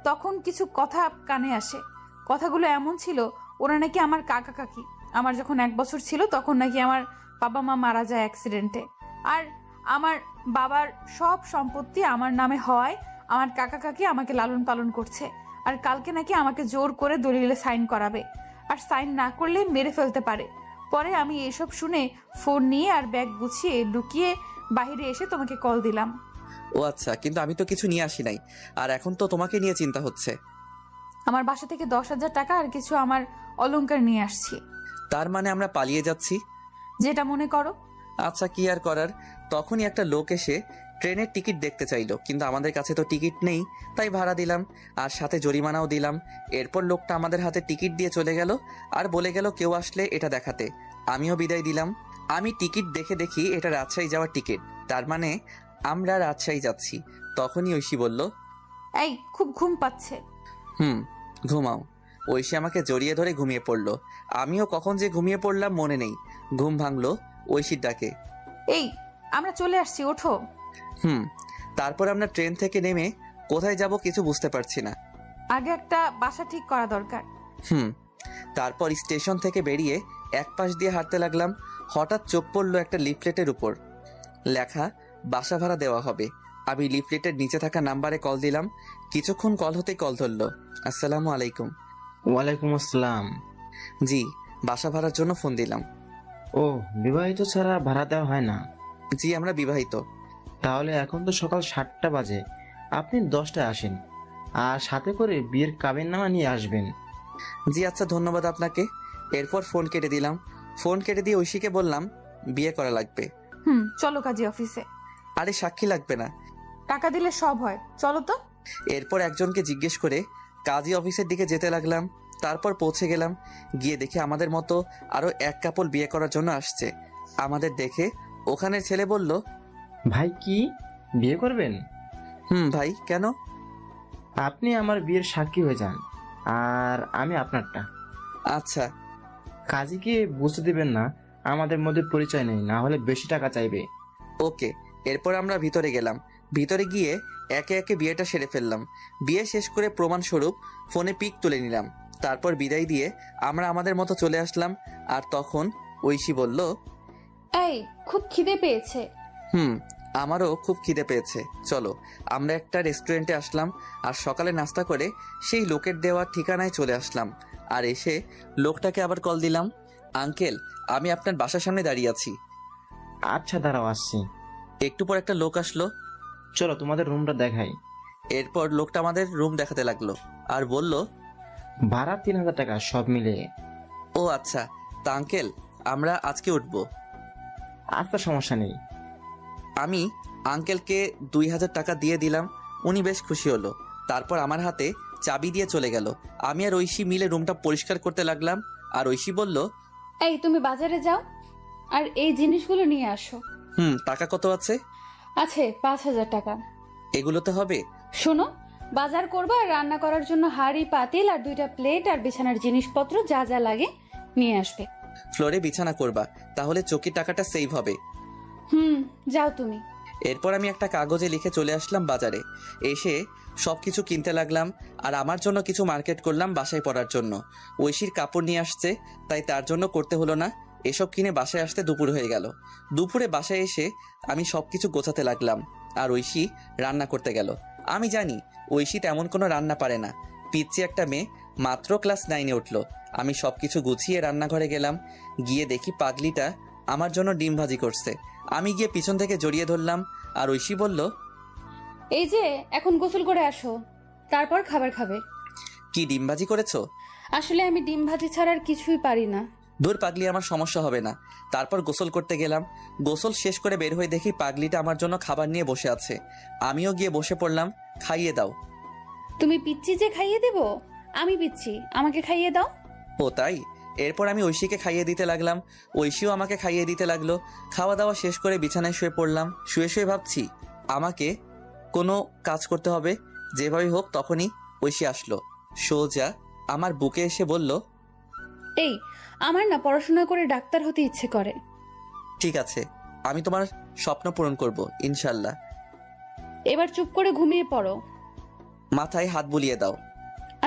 তখন কিছু কথা কানে আসে। কথাগুলো এমন ছিল, ওরা নাকি আমার কাকা কাকি। আমার যখন 1 বছর ছিল তখন নাকি আমার বাবা মা মারা যায় অ্যাক্সিডেন্টে। আর আমার বাবার সব সম্পত্তি আমার নামে হওয়ায় আমার কাকা কাকি আমাকে লালন পালন করছে। আর কালকে নাকি আমাকে জোর করে দলিলে সাইন করাবে, আর সাইন না করলে মেরে ফেলতে পারে। পরে আমি এসব শুনে ফোন নিয়ে আর ব্যাগ গুছিয়ে লুকিয়ে বাইরে এসে তোমাকে কল দিলাম। ও আচ্ছা, কিন্তু আমি তো কিছু নিয়ে আসি নাই, আর এখন তো তোমাকে নিয়ে চিন্তা হচ্ছে। আমার বাসা থেকে 10,000 টাকা আর কিছু আমার অলংকার নিয়ে আসছি। তার মানে আমরা পালিয়ে যাচ্ছি? যেটা মনে করো। আচ্ছা, কি আর করার। তখনই একটা লোক এসে ট্রেনের টিকিট দেখতে চাইলো, কিন্তু আমাদের কাছে তো টিকিট নেই, তাই ভাড়া দিলাম আর সাথে জরিমানাও দিলাম। এরপর লোকটা আমাদের হাতে টিকিট দিয়ে চলে গেল আর বলে গেল কেউ আসলে এটা দেখাতে। আমিও বিদায় দিলাম। আমি টিকিট দেখে দেখি এটা রাজশাহী যাওয়ার টিকিট, তার মানে আমরা রাজশাহী যাচ্ছি। তখনই ঐশী বলল, এই খুব ঘুম পাচ্ছে। ঘুমাও। ঐশী আমাকে জড়িয়ে ধরে ঘুমিয়ে পড়লো। আমিও কখন যে ঘুমিয়ে পড়লাম মনে নেই। ঘুম ভাঙলো ঐশীর ডাকে। এই আমরা চলে আসছি, ওঠো। তারপর আমরা ট্রেন থেকে নেমে কোথায় যাব কিছু বুঝতে পারছি না। আগে একটা বাসা ঠিক করা দরকার। তারপর স্টেশন থেকে বেরিয়ে এক পাশ দিয়ে হাঁটতে লাগলাম। হঠাৎ চোখ পড়লো একটা লিফলেটের উপর লেখা বাসা ভাড়া দেওয়া হবে। আমি লিফলেটের নিচে থাকা নাম্বারে কল দিলাম। কিছুক্ষণ কল হতে কল ধরলো। আসসালামু আলাইকুম। ওয়ালাইকুম আসসালাম। জি, বাসা ভাড়ার জন্য ফোন দিলাম। ও, বিবাহিত ছাড়া ভাড়া দেওয়া হয় না? জি, আমরা বিবাহিত। তাহলে এখন তো সকাল 7টা বাজে, আপনি 10টায় আসেন আর সাথে করে বিয়ের কাবিননামা নিয়ে আসবেন। জি আচ্ছা, ধন্যবাদ আপনাকে। এরপর ফোন কেটে দিলাম। ফোন কেটে দিয়ে ঐশীকে বললাম, বিয়ে করা লাগবে। চলো কাজী অফিসে। আরে সাক্ষী লাগবে না, টাকা দিলে সব হয়, চলো তো। এরপর একজনকে জিজ্ঞেস করে কাজী অফিসের দিকে যেতে লাগলাম। তারপর পৌঁছে গেলাম। গিয়ে দেখি আমাদের মতো আরো এক কাপল বিয়ে করার জন্য আসছে। আমাদের দেখে ওখানের ছেলে বলল, ভাই কি বিয়ে করবেন? ভাই কেন? আপনি আমার বিয়ের সাক্ষী হয়ে যান আর আমি আপনারটা। আচ্ছা। কাজীকে বুঝতে দিবেন না আমাদের মধ্যে পরিচয় নেই, না হলে বেশি টাকা চাইবে। ওকে। এরপর আমরা ভিতরে গেলাম। ভিতরে গিয়ে একে একে বিয়েটা সেরে ফেললাম। বিয়ে শেষ করে প্রমাণস্বরূপ ফোনে পিক তুলে নিলাম। তারপর বিদায় দিয়ে আমরা আমাদের মতো চলে আসলাম। আর তখন ঐশী বলল, এই খুব খিদে পেয়েছে। আমারও খুব খিদে পেয়েছে, চলো। আমরা একটা রেস্টুরেন্টে আসলাম আর সকালে নাস্তা করে সেই লোকের দেওয়া ঠিকানায় চলে আসলাম। আর এসে লোকটাকে আবার কল দিলাম। আঙ্কেল, আমি আপনার বাসার সামনে দাঁড়িয়ে আছি। আচ্ছা দাঁড়াও, আসছি। একটু পর একটা লোক আসলো। চলো তোমাদের রুমটা দেখাই। এরপর লোকটা আমাদের রুম দেখাতে লাগলো আর বলল, ভাড়া 3,000 টাকা সব মিলিয়ে। ও আচ্ছা, তা আঙ্কেল আমরা আজকে উঠবো। আচ্ছা, সমস্যা নেই। আমি আঙ্কেলকে 2,000 টাকা দিয়ে দিলাম। উনি বেশ খুশি হলো। তারপর আমার হাতে চাবি দিয়ে চলে গেল। আমি আর ঐশী মিলে রুমটা পরিষ্কার করতে লাগলাম। আর ঐশী বলল, এই তুমি বাজারে যাও আর এই জিনিসগুলো নিয়ে আসো। টাকা কত আছে? আছে 5,000 টাকা। এগুলোতে হবে? শোনো, বাজার করবা আর রান্না করার জন্য হাঁড়ি পাতিল আর 2টা প্লেট আর বিছানার জিনিসপত্র যা যা লাগে নিয়ে আসবে। ফ্লোরে বিছানা করবা, তাহলে চৌকির টাকাটা সেভ হবে। যাও তুমি। এরপর আমি একটা কাগজে লিখে চলে আসলাম বাজারে। এসে সবকিছু কিনতে লাগলাম। আর আমার জন্য কিছু মার্কেট করলাম বাসায় পরার জন্য। ঐশীর কাপড় নিয়ে আসছে, তাই তার জন্য করতে হলো না। এসব কিনে বাসায় আসতে দুপুর হয়ে গেল। দুপুরে বাসায় এসে আমি সবকিছু গোছাতে লাগলাম আর ঐশী রান্না করতে গেল। আমি জানি ঐশী তেমন কোনো রান্না পারে না। পিচ্ছি একটা মেয়ে, মাত্র ক্লাস 9-এ উঠলো। আমি সবকিছু গুছিয়ে রান্নাঘরে গেলাম। গিয়ে দেখি পাগলিটা আমার জন্য ডিম ভাজি করছে। আমি গিয়ে পিছন থেকে জড়িয়ে ধরলাম আর ঐশী বলল, এই যে এখন গোসল করে আসো, তারপর খাবার খাবে। কি ডিম ভাজি করেছো? আসলে আমি ডিম ভাজি ছাড়া আর কিছুই পারি না। দূর পাগলি, আমার সমস্যা হবে না। তারপর গোসল করতে গেলাম। গোসল শেষ করে বের হয়ে দেখি পাগলিটা আমার জন্য খাবার নিয়ে বসে আছে। আমিও গিয়ে বসে পড়লাম। খাইয়ে দাও। তুমি পিচ্ছি যে খাইয়ে দেব? আমি পিচ্ছি, আমাকে খাইয়ে দাও। ও তাই? এরপর আমি ঐশীকে খাইয়ে দিতে লাগলাম। ঐশীও আমাকে খাইয়ে দিতে লাগলো। খাওয়া দাওয়া শেষ করে বিছানায় শুয়ে পড়লাম। শুয়ে শুয়ে ভাবছি আমাকে কোনো কাজ করতে হবে। যেভাবেই হোক। তখনই ঐশী আসলো। সোজা আমার বুকে এসে বলল, এই, আমার না পড়াশোনা করে ডাক্তার হতে ইচ্ছে করে। ঠিক আছে, আমি তোমার স্বপ্ন পূরণ করব ইনশাল্লাহ। এবার চুপ করে ঘুমিয়ে পড়ো। মাথায় হাত বুলিয়ে দাও।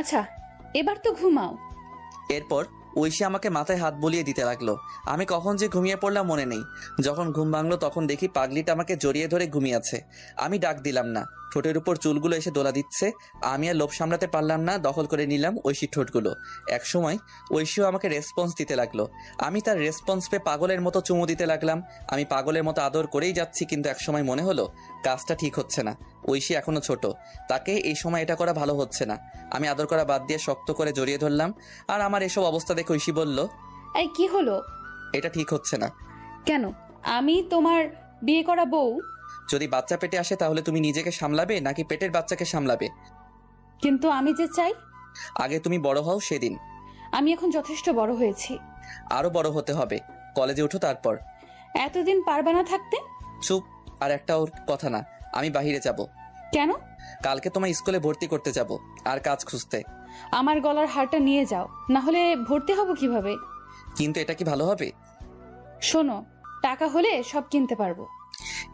আচ্ছা, এবার তো ঘুমাও। এরপর ঐশী আমাকে মাথায় হাত বুলিয়ে দিতে লাগলো। আমি কখন যে ঘুমিয়ে পড়লাম মনে নেই। যখন ঘুম ভাঙলো তখন দেখি পাগলিটা আমাকে জড়িয়ে ধরে ঘুমিয়ে আছে। আমি ডাক দিলাম না। ঠোঁটের উপর চুলগুলো এসে দোলা দিচ্ছে। আমি আর লোভ সামলাতে পারলাম না, দখল করে নিলাম ঐশীর ঠোঁটগুলো। একসময় ঐশীও আমাকে রেসপন্স দিতে লাগলো। আমি তার রেসপন্স পেয়ে পাগলের মতো চুমু দিতে লাগলাম। আমি পাগলের মতো আদর করেই যাচ্ছি, কিন্তু একসময় মনে হলো কাজটা ঠিক হচ্ছে না। ঐশী এখনো ছোট, তাকে এই সময় এটা করা ভালো হচ্ছে না। আমি আদর করা বাদ দিয়ে শক্ত করে জড়িয়ে ধরলাম। আর আমার এসব অবস্থা দেখে ঐশী বলল, এই কি হলো? এটা ঠিক হচ্ছে না। কেন? আমি তোমার বিয়ে করা বউ। যদি বাচ্চা পেটে আসে তাহলে তুমি নিজেকে সামলাবে নাকি পেটের বাচ্চাকে সামলাবে? কিন্তু আমি যে চাই। আগে তুমি বড় হও সেদিন। আমি এখন যথেষ্ট বড় হয়েছি। আরো বড় হতে হবে। কলেজে উঠো তারপর। এতদিন পারবে না থাকতে? চুপ। আর একটা ওর কথা না। আমি বাহিরে যাব। কেন? কালকে তোমার স্কুলে ভর্তি করতে যাব আর কাজ খুঁজতে। আমার গলার হারটা নিয়ে যাও, না হলে ভর্তি হব কিভাবে? কিন্তু এটা কি ভালো হবে? শোনো, টাকা হলে সব কিনতে পারবো।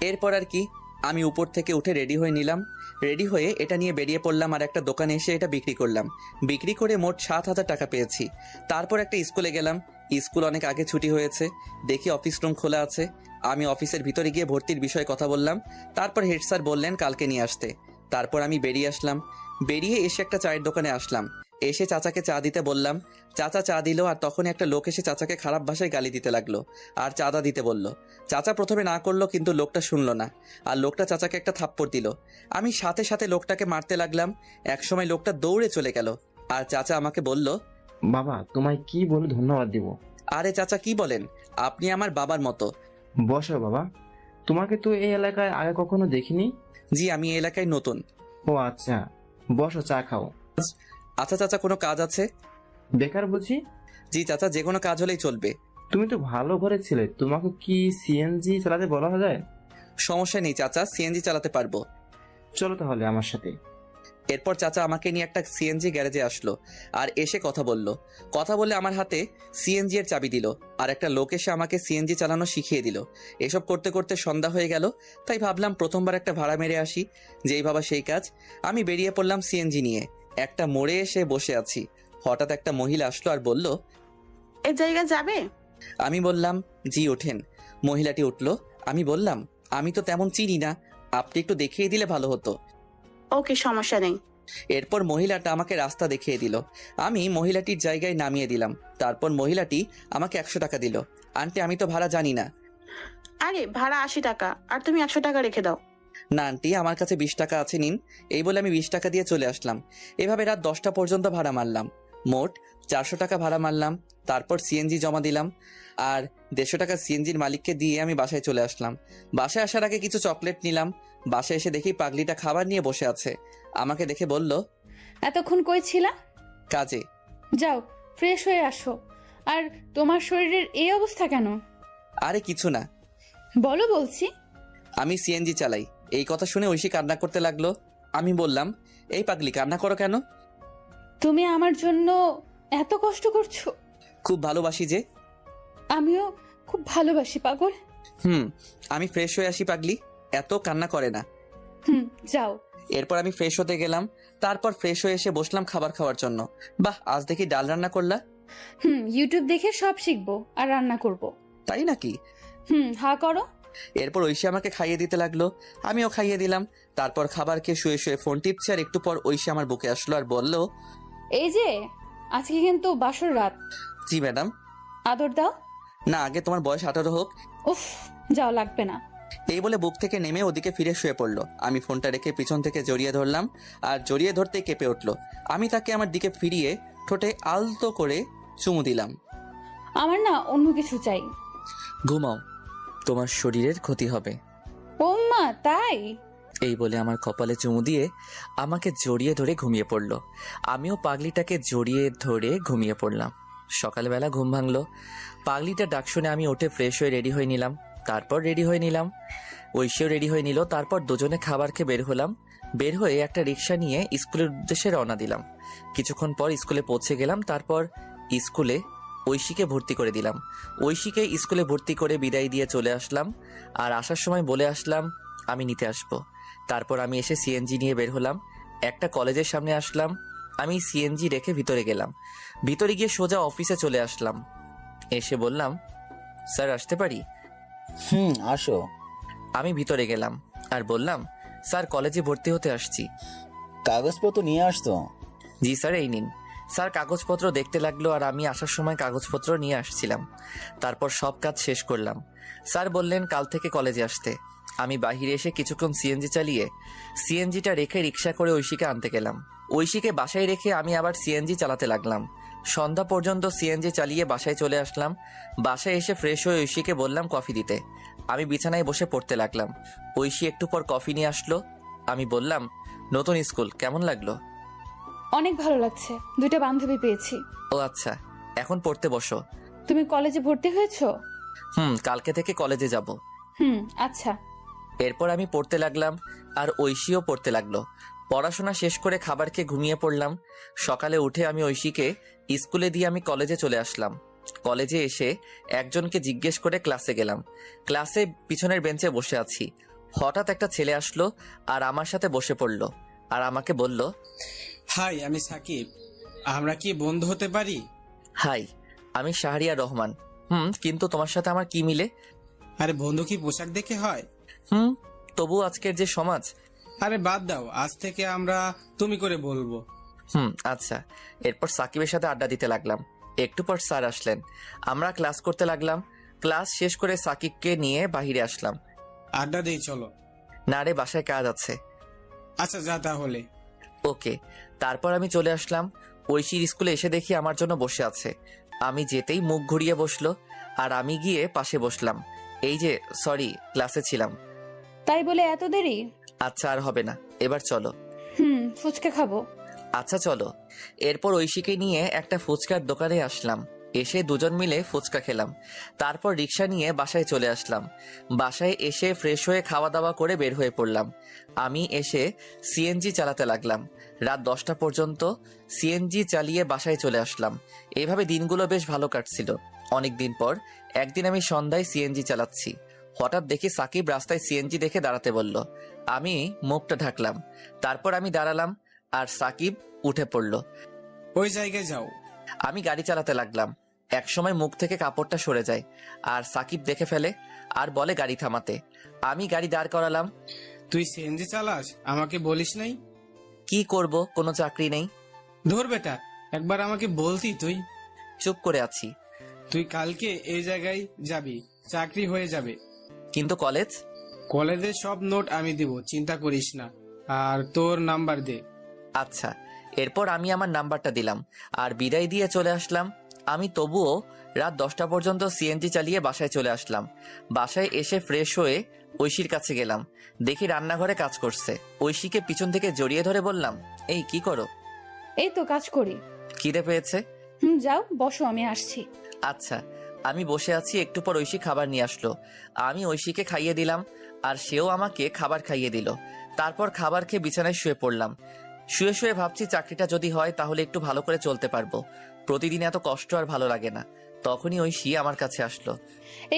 এরপর আর কি, আমি উপর থেকে উঠে রেডি হয়ে নিলাম। রেডি হয়ে এটা নিয়ে বেরিয়ে পড়লাম আর একটা দোকানে এসে এটা বিক্রি করলাম। বিক্রি করে মোট 7,000 টাকা পেয়েছি। তারপর একটা স্কুলে গেলাম। স্কুল অনেক আগে ছুটি হয়েছে। দেখি অফিস রুম খোলা আছে। আমি অফিসের ভিতরে গিয়ে ভর্তির বিষয়ে কথা বললাম। তারপর হেড স্যার বললেন কালকে নিয়ে আসতে। তারপর আমি বেরিয়ে আসলাম। বেরিয়ে এসে একটা চায়ের দোকানে আসলাম। এসে চাচাকে চা দিতে বললাম। চাচা চা দিল আর তখন একটা লোক এসে চাচাকে খারাপ ভাষায় গালি দিতে লাগলো আর চাঁদা দিতে বলল। চাচা প্রথমে না করলো, কিন্তু লোকটা শুনলো না আর লোকটা চাচাকে একটা থাপ্পড় দিল। আমি সাথে সাথে লোকটাকে মারতে লাগলাম। একসময় লোকটা দৌড়ে চলে গেল আর চাচা আমাকে বলল, বাবা, তোমায় কি বলে ধন্যবাদ দিব? আরে চাচা কি বলেন, আপনি আমার বাবার মতো। বসো বাবা, তোমাকে তো এই এলাকায় আগে কখনো দেখিনি। জি, আমি এই এলাকায় নতুন। ও আচ্ছা, বসো, চা খাও। আচ্ছা চাচা, কোনো কাজ আছে? বেকার বুঝি? জি চাচা, যে কোনো কাজ হলেই চলবে। তুমি তো ভালো ঘরে ছিলে, তোমাকে কি সিএনজি চালাতে বলা যায়? সমস্যা নেই চাচা, সিএনজি চালাতে পারবো। চলো তাহলে আমার সাথে। এরপর চাচা আমাকে নিয়ে একটা সিএনজি গ্যারেজে আসলো আর এসে কথা বললে আমার হাতে সিএনজি এর চাবি দিল আর একটা লোক এসে আমাকে সিএনজি চালানো শিখিয়ে দিল। এসব করতে করতে সন্ধ্যা হয়ে গেল। তাই ভাবলাম প্রথমবার একটা ভাড়া মেরে আসি। যেই ভাবা সেই কাজ। আমি বেরিয়ে পড়লাম সিএনজি নিয়ে। একটা মোড়ে এসে বসে আছি। হঠাৎ একটা মহিলা আসলো আর বলল, এই জায়গায় যাবে? আমি বললাম জি ওঠেন। মহিলাটি উঠলো। আমি বললাম আমি তো তেমন চিনি না, আপনি একটু দেখিয়ে দিলে ভালো হতো। ওকে, সমস্যা নেই, এরপর মহিলাটা আমাকে রাস্তা দেখিয়ে দিল। আমি মহিলাটির জায়গায় নামিয়ে দিলাম। তারপর মহিলাটি আমাকে 100 টাকা দিল। আন্টি, আমি তো ভাড়া জানি না। আরে ভাড়া 80 টাকা, আর তুমি 100 টাকা রেখে দাও। না আন্টি, আমার কাছে 20 টাকা আছে, নিন। এই বলে আমি 20 টাকা দিয়ে চলে আসলাম। এভাবে রাত 10টা পর্যন্ত ভাড়া মারলাম। মোট 400 টাকা ভাড়া মারলাম। তারপর সিএনজি জমা দিলাম, আর 150 টাকা সিএনজির মালিককে দিয়ে আমি বাসায় চলে আসলাম। বাসায় আসার আগে কিছু চকলেট নিলাম। বাসায় এসে দেখি পাগলিটা খাবার নিয়ে বসে আছে। আমাকে দেখে বলল, এতক্ষণ কই ছিলা? কাজে। যাও ফ্রেশ হয়ে আসো। আর তোমার শরীরের এই অবস্থা কেন? আরে কিছু না, বলো বলছি। আমি সিএনজি চালাই। এই কথা শুনে ঐশী কান্না করতে লাগলো। আমি বললাম, এই পাগলি কান্না করো কেন? তুমি আমার জন্য এত কষ্ট করছো? খুব ভালোবাসি যে। আমিও খুব ভালোবাসি পাগল। আমি ফ্রেশ হয়ে আসি পাগলি, এত কান্না করে না। যাও। এরপর আমি ফ্রেশ হতে গেলাম। তারপর ফ্রেশ হয়ে এসে বসলাম খাবার খাওয়ার জন্য। বাহ, আজ দেখি ডাল রান্না করলা। ইউটিউব দেখে সব শিখবো আর রান্না করব। তাই নাকি? হা করো। এরপর ঐশী আমাকে খাইয়ে দিতে লাগলো, আমিও খাইয়ে দিলাম। তারপর খাবার খেয়ে শুয়ে শুয়ে ফোন টিপছে, আর একটু পর ঐশী আমার বুকে আসলো আর বলল, এই যে আজকে কিন্তু বাসর রাত। জি ম্যাডাম। আদর দাও। না, আগে তোমার বয়স 18 হোক। উফ, যাও, লাগবে না। এই বলে বুক থেকে নেমে ওদিকে ফিরে শুয়ে পড়লো। আমি ফোনটা রেখে পিছন থেকে জড়িয়ে ধরলাম, আর জড়িয়ে ধরতেই কেঁপে উঠলো। আমি তাকে আমার দিকে ফিরিয়ে ঠোঁটে আলতো করে চুমু দিলাম। আমার না অন্য কিছু চাই। ঘুমাও, তোমার শরীরের ক্ষতি হবে। ও মা, তাই? এই বলে আমার কপালে চুমু দিয়ে আমাকে জড়িয়ে ধরে ঘুমিয়ে পড়লো। আমিও পাগলিটাকে জড়িয়ে ধরে ঘুমিয়ে পড়লাম। সকালবেলা ঘুম ভাঙলো। পাগলিটা ডাক শুনে আমি উঠে ফ্রেশ হয়ে রেডি হয়ে নিলাম। তারপর রেডি হয়ে নিলাম, ঐশীও রেডি হয়ে নিল। তারপর দুজনে খাবার খেয়ে বের হলাম। বের হয়ে একটা রিক্সা নিয়ে স্কুলের উদ্দেশ্যে রওনা দিলাম। কিছুক্ষণ পর স্কুলে পৌঁছে গেলাম। তারপর স্কুলে ঐশীকে ভর্তি করে দিলাম। ঐশীকে স্কুলে ভর্তি করে বিদায় দিয়ে চলে আসলাম। আর আসার সময় বলে আসলাম আমি নিতে আসবো। তারপর আমি এসে সিএনজি নিয়ে বের হলাম। একটা কলেজের সামনে আসলাম। আমি সিএনজি রেখে ভিতরে গেলাম। ভিতরে গিয়ে সোজা অফিসে চলে আসলাম। এসে বললাম, স্যার আসতে পারি? আসো। আমি ভিতরে গেলাম আর বললাম, স্যার কলেজে ভর্তি হতে আসছি। কাগজপত্র নিয়ে আসতো? জি স্যার, এই নিন। স্যার কাগজপত্র দেখতে লাগলো, আর আমি আসার সময় কাগজপত্র নিয়ে আসছিলাম। তারপর সব কাজ শেষ করলাম। স্যার বললেন কাল থেকে কলেজে আসতে। আমি বাহিরে এসে কিছুক্ষণ সিএনজি চালিয়ে সিএনজিটা রেখে রিক্সা করে ঐশীকে আনতে গেলাম। ঐশীকে বাসায় রেখে আমি আবার সিএনজি চালাতে লাগলাম। সন্ধ্যা পর্যন্ত সিএনজি চালিয়ে বাসায় চলে আসলাম। বাসায় এসে ফ্রেশ হয়ে ঐশীকে বললাম কফি দিতে। আমি বিছানায় বসে পড়তে লাগলাম। ঐশী একটু পর কফি নিয়ে আসলো। আমি বললাম, নতুন স্কুল কেমন লাগলো? অনেক ভালো লাগছে, 2টা বান্ধবী পেয়েছি। ও আচ্ছা, এখন পড়তে বসো। তুমি কলেজে ভর্তি হয়েছো? কালকে থেকে কলেজে যাব। আচ্ছা। এরপর আমি পড়তে লাগলাম, আর ঐশীও পড়তে লাগলো। পড়াশোনা শেষ করে খাবার খেয়ে ঘুমিয়ে পড়লাম। সকালে উঠে আমি ঐশীকে স্কুলে দিয়ে আমি কলেজে চলে আসলাম। কলেজে এসে একজনকে জিজ্ঞেস করে ক্লাসে গেলাম। ক্লাসে পিছনের বেঞ্চে বসে আছি। হঠাৎ একটা ছেলে আসলো আর আমার সাথে বসে পড়লো, আর আমাকে বলল, হাই, আমি সাকিব, আমরা কি বন্ধু হতে পারি? হাই, আমি শাহরিয়ার রহমান। কিন্তু তোমার সাথে আমার কি মিলে? আরে বন্ধু কি পোশাক দেখে হয়? তবু আজকের যে সমাজ। আরে বাদ দাও, আজ থেকে আমরা তুমি করে বলবো। আচ্ছা। এরপর সাকিবের সাথে আড্ডা দিতে লাগলাম। একটু পর স্যার আসলেন। আমরা ক্লাস করতে লাগলাম। ক্লাস শেষ করে সাকিবকে নিয়ে বাহিরে আসলাম। আড্ডা দেই চলো। না রে, বাসায় কাজ আছে। আচ্ছা যা তাহলে। ওকে। তারপর আমি চলে আসলাম। ঐশীর স্কুলে এসে দেখি আমার জন্য বসে আছে। আমি যেতেই মুখ ঘুরিয়ে বসলো, আর আমি গিয়ে পাশে বসলাম। এই যে সরি, ক্লাসে ছিলাম। তাই বলে এত দেরি? আচ্ছা, আর হবে না, এবার চলো। ফুচকা খাবো। আচ্ছা চলো। এরপর ঐশীকে নিয়ে একটা ফুচকার দোকানে আসলাম। এসে দুজন মিলে ফুচকা খেলাম। তারপর রিক্সা নিয়ে বাসায় চলে আসলাম। বাসায় এসে ফ্রেশ হয়ে খাওয়া দাওয়া করে বের হয়ে পড়লাম। আমি এসে সিএনজি চালাতে লাগলাম। রাত 10টা পর্যন্ত সিএনজি চালিয়ে বাসায় চলে আসলাম। এইভাবে দিনগুলো বেশ ভালো কাটছিল। অনেক দিন পর একদিন আমি সন্ধ্যায় সিএনজি চালাচ্ছি। হঠাৎ দেখি সাকিব রাস্তায় সিএনজি দেখে দাঁড়াতে বলল। আমি মুখটা ঢাকলাম। তারপর আমি দাঁড়ালাম, আর সাকিব উঠে পড়ল। ওই জায়গায় যাও। আমি গাড়ি চালাতে লাগলাম। একসময় মুখ থেকে কাপড়টা সরে যায়, আর সাকিব দেখে ফেলে আর বলে গাড়ি থামাতে। আমি গাড়ি দাঁড় করালাম। তুই সিএনজি চালাস, আমাকে বলিস নাই? কি করব, কোনো চাকরি নেই। ধর বেটা, একবার আমাকে বলতি তুই। চুপ করে আছি। তুই কালকে এই জায়গায় যাবি, চাকরি হয়ে যাবে। কিন্তু কলেজ? কলেজের সব নোট আমি দিব, চিন্তা করিস না। আর তোর নাম্বার দে। আচ্ছা। এরপর আমি আমার নাম্বারটা দিলাম আর বিদায় দিয়ে চলে আসলাম। আমি তবুও রাত 10টা পর্যন্ত সিএনজি চালিয়ে বাসায় চলে আসলাম। বাসায় এসে ফ্রেশ হয়ে ঐশীর কাছে গেলাম। দেখি রান্নাঘরে কাজ করছে। ঐশীকে পিছন থেকে জড়িয়ে ধরে বললাম, এই কি করো? এই তো কাজ করি। খিদে পেয়েছে? যাও বসো, আমি আসছি। আচ্ছা। আমি বসে আছি, একটু পর ঐশী খাবার নিয়ে আসলো। আমি ঐশীকে খাইয়ে দিলাম আর সেও আমাকে খাবার খাইয়ে দিল। তারপর খাবার খেয়ে বিছানায় শুয়ে পড়লাম। শুয়ে শুয়ে ভাবছি চাকরিটা যদি হয় তাহলে একটু ভালো করে চলতে পারবো। প্রতিদিন এত কষ্ট আর ভালো লাগে না। তখনই ঐশী আমার কাছে আসলো।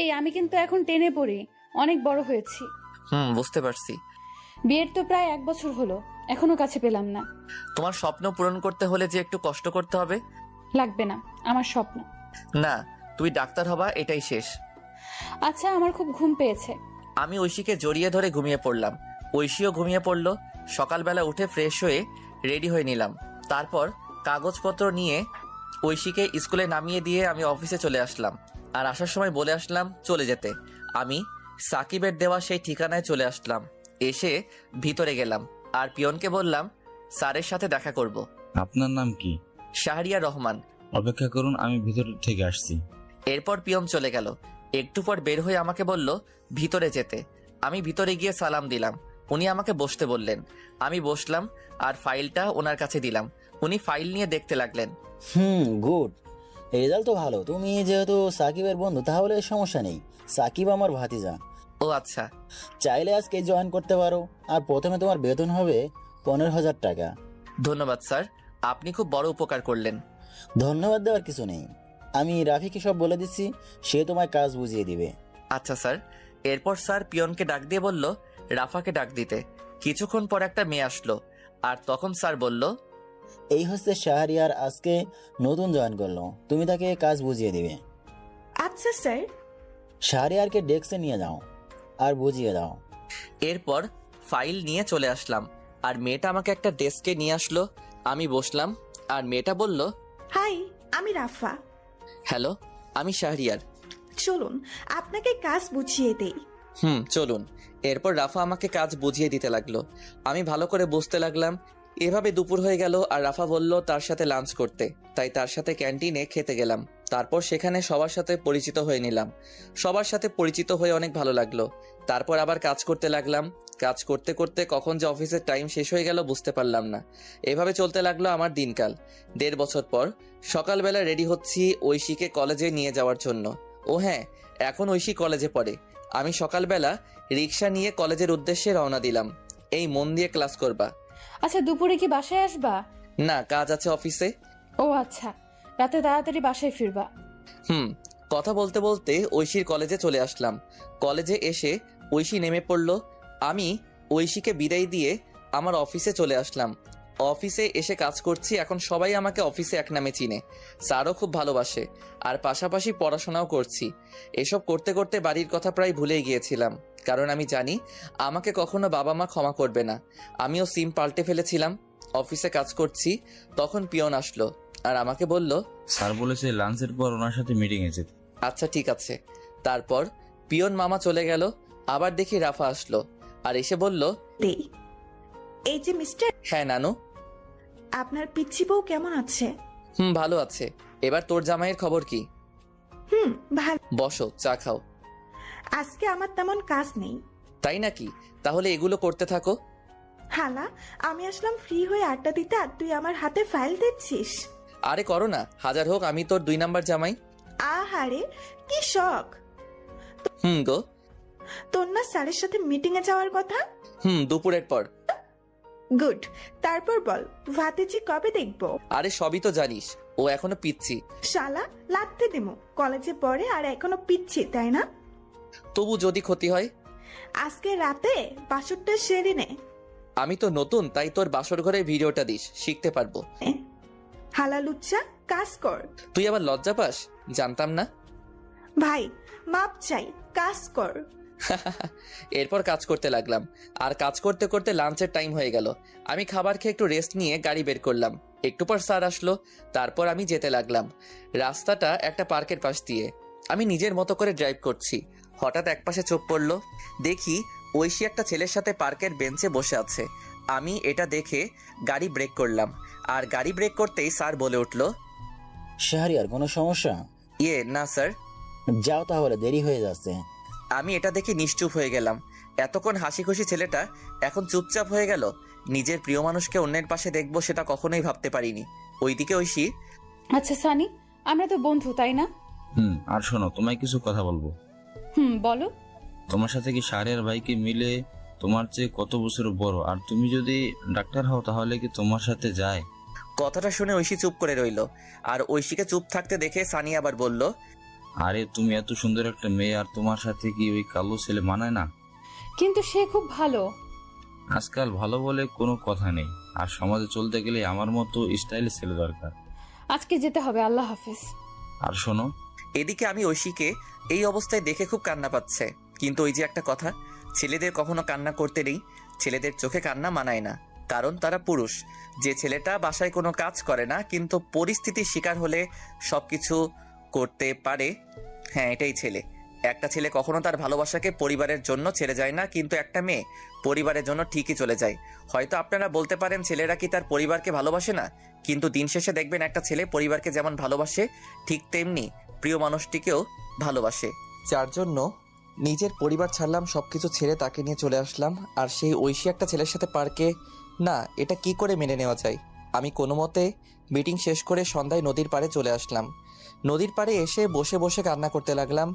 এই আমি কিন্তু এখন টেনে পড়ি, অনেক বড় হয়েছি। বুঝতে পারছি। বিয়ের তো প্রায় 1 বছর হলো, এখনো কাছে পেলাম না। তোমার স্বপ্ন পূরণ করতে হলে যে একটু কষ্ট করতে হবে। লাগবে না, আমার স্বপ্ন। না, তুমি ডাক্তার হবা, এটাই শেষ। আচ্ছা, আমার খুব ঘুম পেয়েছে। আমি ঐশীকে জড়িয়ে ধরে ঘুমিয়ে পড়লাম। ঐশীও ঘুমিয়ে পড়লো। সকালবেলা উঠে ফ্রেশ হয়ে রেডি হয়ে নিলাম। তারপর কাগজপত্র নিয়ে ঐশীকে স্কুলে নামিয়ে দিয়ে আমি অফিসে চলে আসলাম। আর আসার সময় বলে আসলাম চলে যেতে। আমি সাকিবের দেওয়া সেই ঠিকানায় চলে আসলাম। এসে ভিতরে গেলাম আর পিয়নকে বললাম স্যারের সাথে দেখা করব। আপনার নাম কি? শাহরিয়ার রহমান। অপেক্ষা করুন, আমি ভিতর থেকে আসছি। এরপর পিয়ন চলে গেল। একটু পর বের হয়ে আমাকে বলল ভিতরে যেতে। আমি ভিতরে গিয়ে সালাম দিলাম। উনি আমাকে বসতে বললেন। আমি বসলাম আর ফাইলটা ওনার কাছে দিলাম। উনি ফাইল নিয়ে দেখতে লাগলেন। গুড, রেজাল্ট তো ভালো। তুমি যেহেতু সাকিবের বন্ধু তাহলে সমস্যা নেই। সাকিব আমার ভাতিজা। ও আচ্ছা। চাইলে আজকে জয়েন করতে পারো। আর প্রথমে তোমার বেতন হবে 15,000 টাকা। ধন্যবাদ স্যার, আপনি খুব বড় উপকার করলেন। ধন্যবাদ দেওয়ার কিছু নেই। আমি রাফিকে সব বলে দিচ্ছি, সে তোমায় কাজ বুঝিয়ে দিবে। আচ্ছা স্যার। এরপর স্যার পিয়নকে ডাক দিয়ে বলল রাফাকে ডাক দিতে। কিছুক্ষণ পর একটা মেয়ে আসলো আর তখন স্যার বলল, এই হচ্ছে শাহরিয়ার, আজকে নতুন জয়েন করলো, তুমি তাকে কাজ বুঝিয়ে দিবে। আচ্ছা স্যার। শাহরিয়ারকে ডেস্কে নিয়ে যাও আর বুঝিয়ে দাও। এরপর ফাইল নিয়ে চলে আসলাম আর মেয়েটা আমাকে একটা ডেস্কে নিয়ে আসলো। আমি বসলাম আর মেয়েটা বলল, হাই, আমি রাফা। হ্যালো, আমি শাহরিয়ার। চলুন আপনাকে কাজ বুঝিয়ে দেই। চলুন। এরপর রাফা আমাকে কাজ বুঝিয়ে দিতে লাগলো। আমি ভালো করে বুঝতে লাগলাম। এভাবে দুপুর হয়ে গেল আর রাফা বলল তার সাথে লাঞ্চ করতে, তাই তার সাথে ক্যান্টিনে খেতে গেলাম। তারপর সেখানে সবার সাথে পরিচিত হয়ে নিলাম। সবার সাথে পরিচিত হয়ে অনেক ভালো লাগলো। তারপর আবার কাজ করতে লাগলাম। কাজ করতে করতে কখন যে অফিসের টাইম শেষ হয়ে গেল বুঝতে পারলাম না। এভাবে চলতে লাগলো আমার দিনকাল। 1.5 বছর পর সকালবেলা রেডি হচ্ছি ঐশীকে কলেজে নিয়ে যাওয়ার জন্য। ও হ্যাঁ, এখন ঐশী কলেজে পড়ে। আমি সকালবেলা রিক্সা নিয়ে কলেজের উদ্দেশ্যে রওনা দিলাম। এই মন দিয়ে ক্লাস করবা। আচ্ছা, দুপুরে কি বাসায় আসবা? না, কাজ আছে অফিসে। ও আচ্ছা, রাতে তাড়াতাড়ি বাসায় ফিরবা। কথা বলতে বলতে ঐশীর কলেজে চলে আসলাম। কলেজে এসে ঐশী নেমে পড়লো। আমি ঐশীকে বিদায় দিয়ে আমার অফিসে চলে আসলাম। অফিসে এসে কাজ করছি। এখন সবাই আমাকে অফিসে এক নামে চিনে। স্যারও খুব ভালোবাসে। আর পাশাপাশি পড়াশোনাও করছি। এসব করতে করতে বাড়ির কথা প্রায় ভুলেই গিয়েছিলাম, কারণ আমি জানি আমাকে কখনো বাবা মা ক্ষমা করবে না। আমিও সিম পাল্টে ফেলেছিলাম। অফিসে কাজ করছি, তখন পিয়ন আসলো আর আমাকে বলল, স্যার বলেছে লাঞ্চের পর ওনার সাথে মিটিং এ যেতে। আচ্ছা ঠিক আছে। তারপর পিয়ন মামা চলে গেল। আবার দেখি রাফা আসলো আর এসে বলল, এই যে মিস্টার, হ্যাঁ নানু। আপনার পিচ্চি বউ কেমন আছে? ভালো আছে। এবার তোর জামাইয়ের খবর কি? ভালো। বসো, চা খাও। আজকে আমার তেমন কাজ নেই। তাই নাকি? তাহলে এগুলো করতে থাকো। হালা, আমি আসলাম ফ্রি হয়ে আড্ডা দিতে আর তুই আমার হাতে ফাইল দিচ্ছিস। আরে করো না, হাজার হোক আমি তোর 2 নাম্বার জামাই। আহারে কি শখ। গো। তোর না স্যারের সাথে মিটিং এ যাওয়ার কথা? দুপুরের পর। গুড। তারপর বল, ভাতিজি কবে দেখবো? আরে সবই তো জানিস, ও এখনো পিচ্ছি। শালা, লাগতে দিমু। কলেজে পড়ে আর এখনো পিচ্ছি, তাই না? তবু যদি ক্ষতি হয়? আজকে রাতে বাসরটা সেরে নে। আমি তো নতুন, তাই তোর বাসর ঘরে ভিডিওটা দিস, শিখতে পারবো। হালা লুচ্চা, কাজ কর। তুই আবার লজ্জা পাস? জানতাম না। ভাই মাপ চাই, কাজ কর। এরপর কাজ করতে লাগলাম, আর কাজ করতে করতে লাঞ্চের টাইম হয়ে গেল। আমি খাবার খেয়ে একটু রেস্ট নিয়ে গাড়ি বের করলাম। একটু পর স্যার আসলো, তারপর আমি যেতে লাগলাম। রাস্তাটা একটা পার্কের পাশ দিয়ে। আমি নিজের মতো করে ড্রাইভ করছি। হঠাৎ একপাশে চোখ পড়লো, দেখি ঐশী একটা ছেলের সাথে পার্কের বেঞ্চে বসে আছে। আমি এটা দেখে গাড়ি ব্রেক করলাম, আর গাড়ি ব্রেক করতেই স্যার বলে উঠলো, শাহরিয়ার কোনো সমস্যা? না স্যার। যাও তাহলে, দেরি হয়ে যাচ্ছে। আমি এটা দেখে নিশ্চুপ হয়ে গেলাম। এতক্ষণ হাসি খুশি ছেলেটা এখন চুপচাপ হয়ে গেল। নিজের প্রিয় মানুষকে অন্যের পাশে দেখবো সেটা কখনোই ভাবতে পারিনি। ওইদিকে ঐশী, আচ্ছা সানি, আমরা তো বন্ধু তাই না? আর শোনো, তোমায় কিছু কথা বলবো। বলো। তোমার সাথে কি শাহরিয়ার ভাইকে মিলে তোমার চেয়ে কত বছর বড়, আর তুমি যদি ডাক্তার হও তাহলে কি তোমার সাথে যায়? কথাটা শুনে ঐশী চুপ করে রইল। আর ঐশীকে চুপ থাকতে দেখে সানি আবার বলল, আরে তুমি এত সুন্দর একটা মেয়ে, আর তোমার সাথে কি ওই কালো ছেলে মানায় না? কিন্তু সে খুব ভালো। আজকাল ভালো বলে কোনো কথা নেই, আর সমাজে চলতে গেলে আমার মতো স্টাইলিশ ছেলে দরকার। আজকে যেতে হবে, আল্লাহ হাফেজ। আর শোনো, এদিকে আমি ঐশীকে এই অবস্থায় দেখে খুব কান্না পাচ্ছে। কিন্তু ওই যে একটা কথা, ছেলেদের কখনো কান্না করতে নেই। ছেলেদের চোখে কান্না মানায় না, কারণ তারা পুরুষ। যে ছেলেটা বাসায় কোনো কাজ করে না কিন্তু পরিস্থিতির শিকার হলে সবকিছু করতে পারে, হ্যাঁ এটাই ছেলে। একটা ছেলে কখনো তার ভালোবাসাকে পরিবারের জন্য ছেড়ে যায় না, কিন্তু একটা মেয়ে পরিবারের জন্য ঠিকই চলে যায়। হয়তো আপনারা বলতে পারেন ছেলেরা কি তার পরিবারকে ভালোবাসে না, কিন্তু দিন শেষে দেখবেন একটা ছেলে পরিবারকে যেমন ভালোবাসে ঠিক তেমনি প্রিয় মানুষটিকেও ভালোবাসে। যার জন্য নিজের পরিবার ছাড়লাম, সবকিছু ছেড়ে তাকে নিয়ে চলে আসলাম। আর সেই ঐশী একটা ছেলের সাথে পার্কে, না এটা কি করে মেনে নেওয়া যায়। আমি কোনো মতে মিটিং শেষ করে সন্ধ্যায় নদীর পাড়ে চলে আসলাম। নদীর পাড়ে এসে বসে বসে কান্না করতে লাগলাম,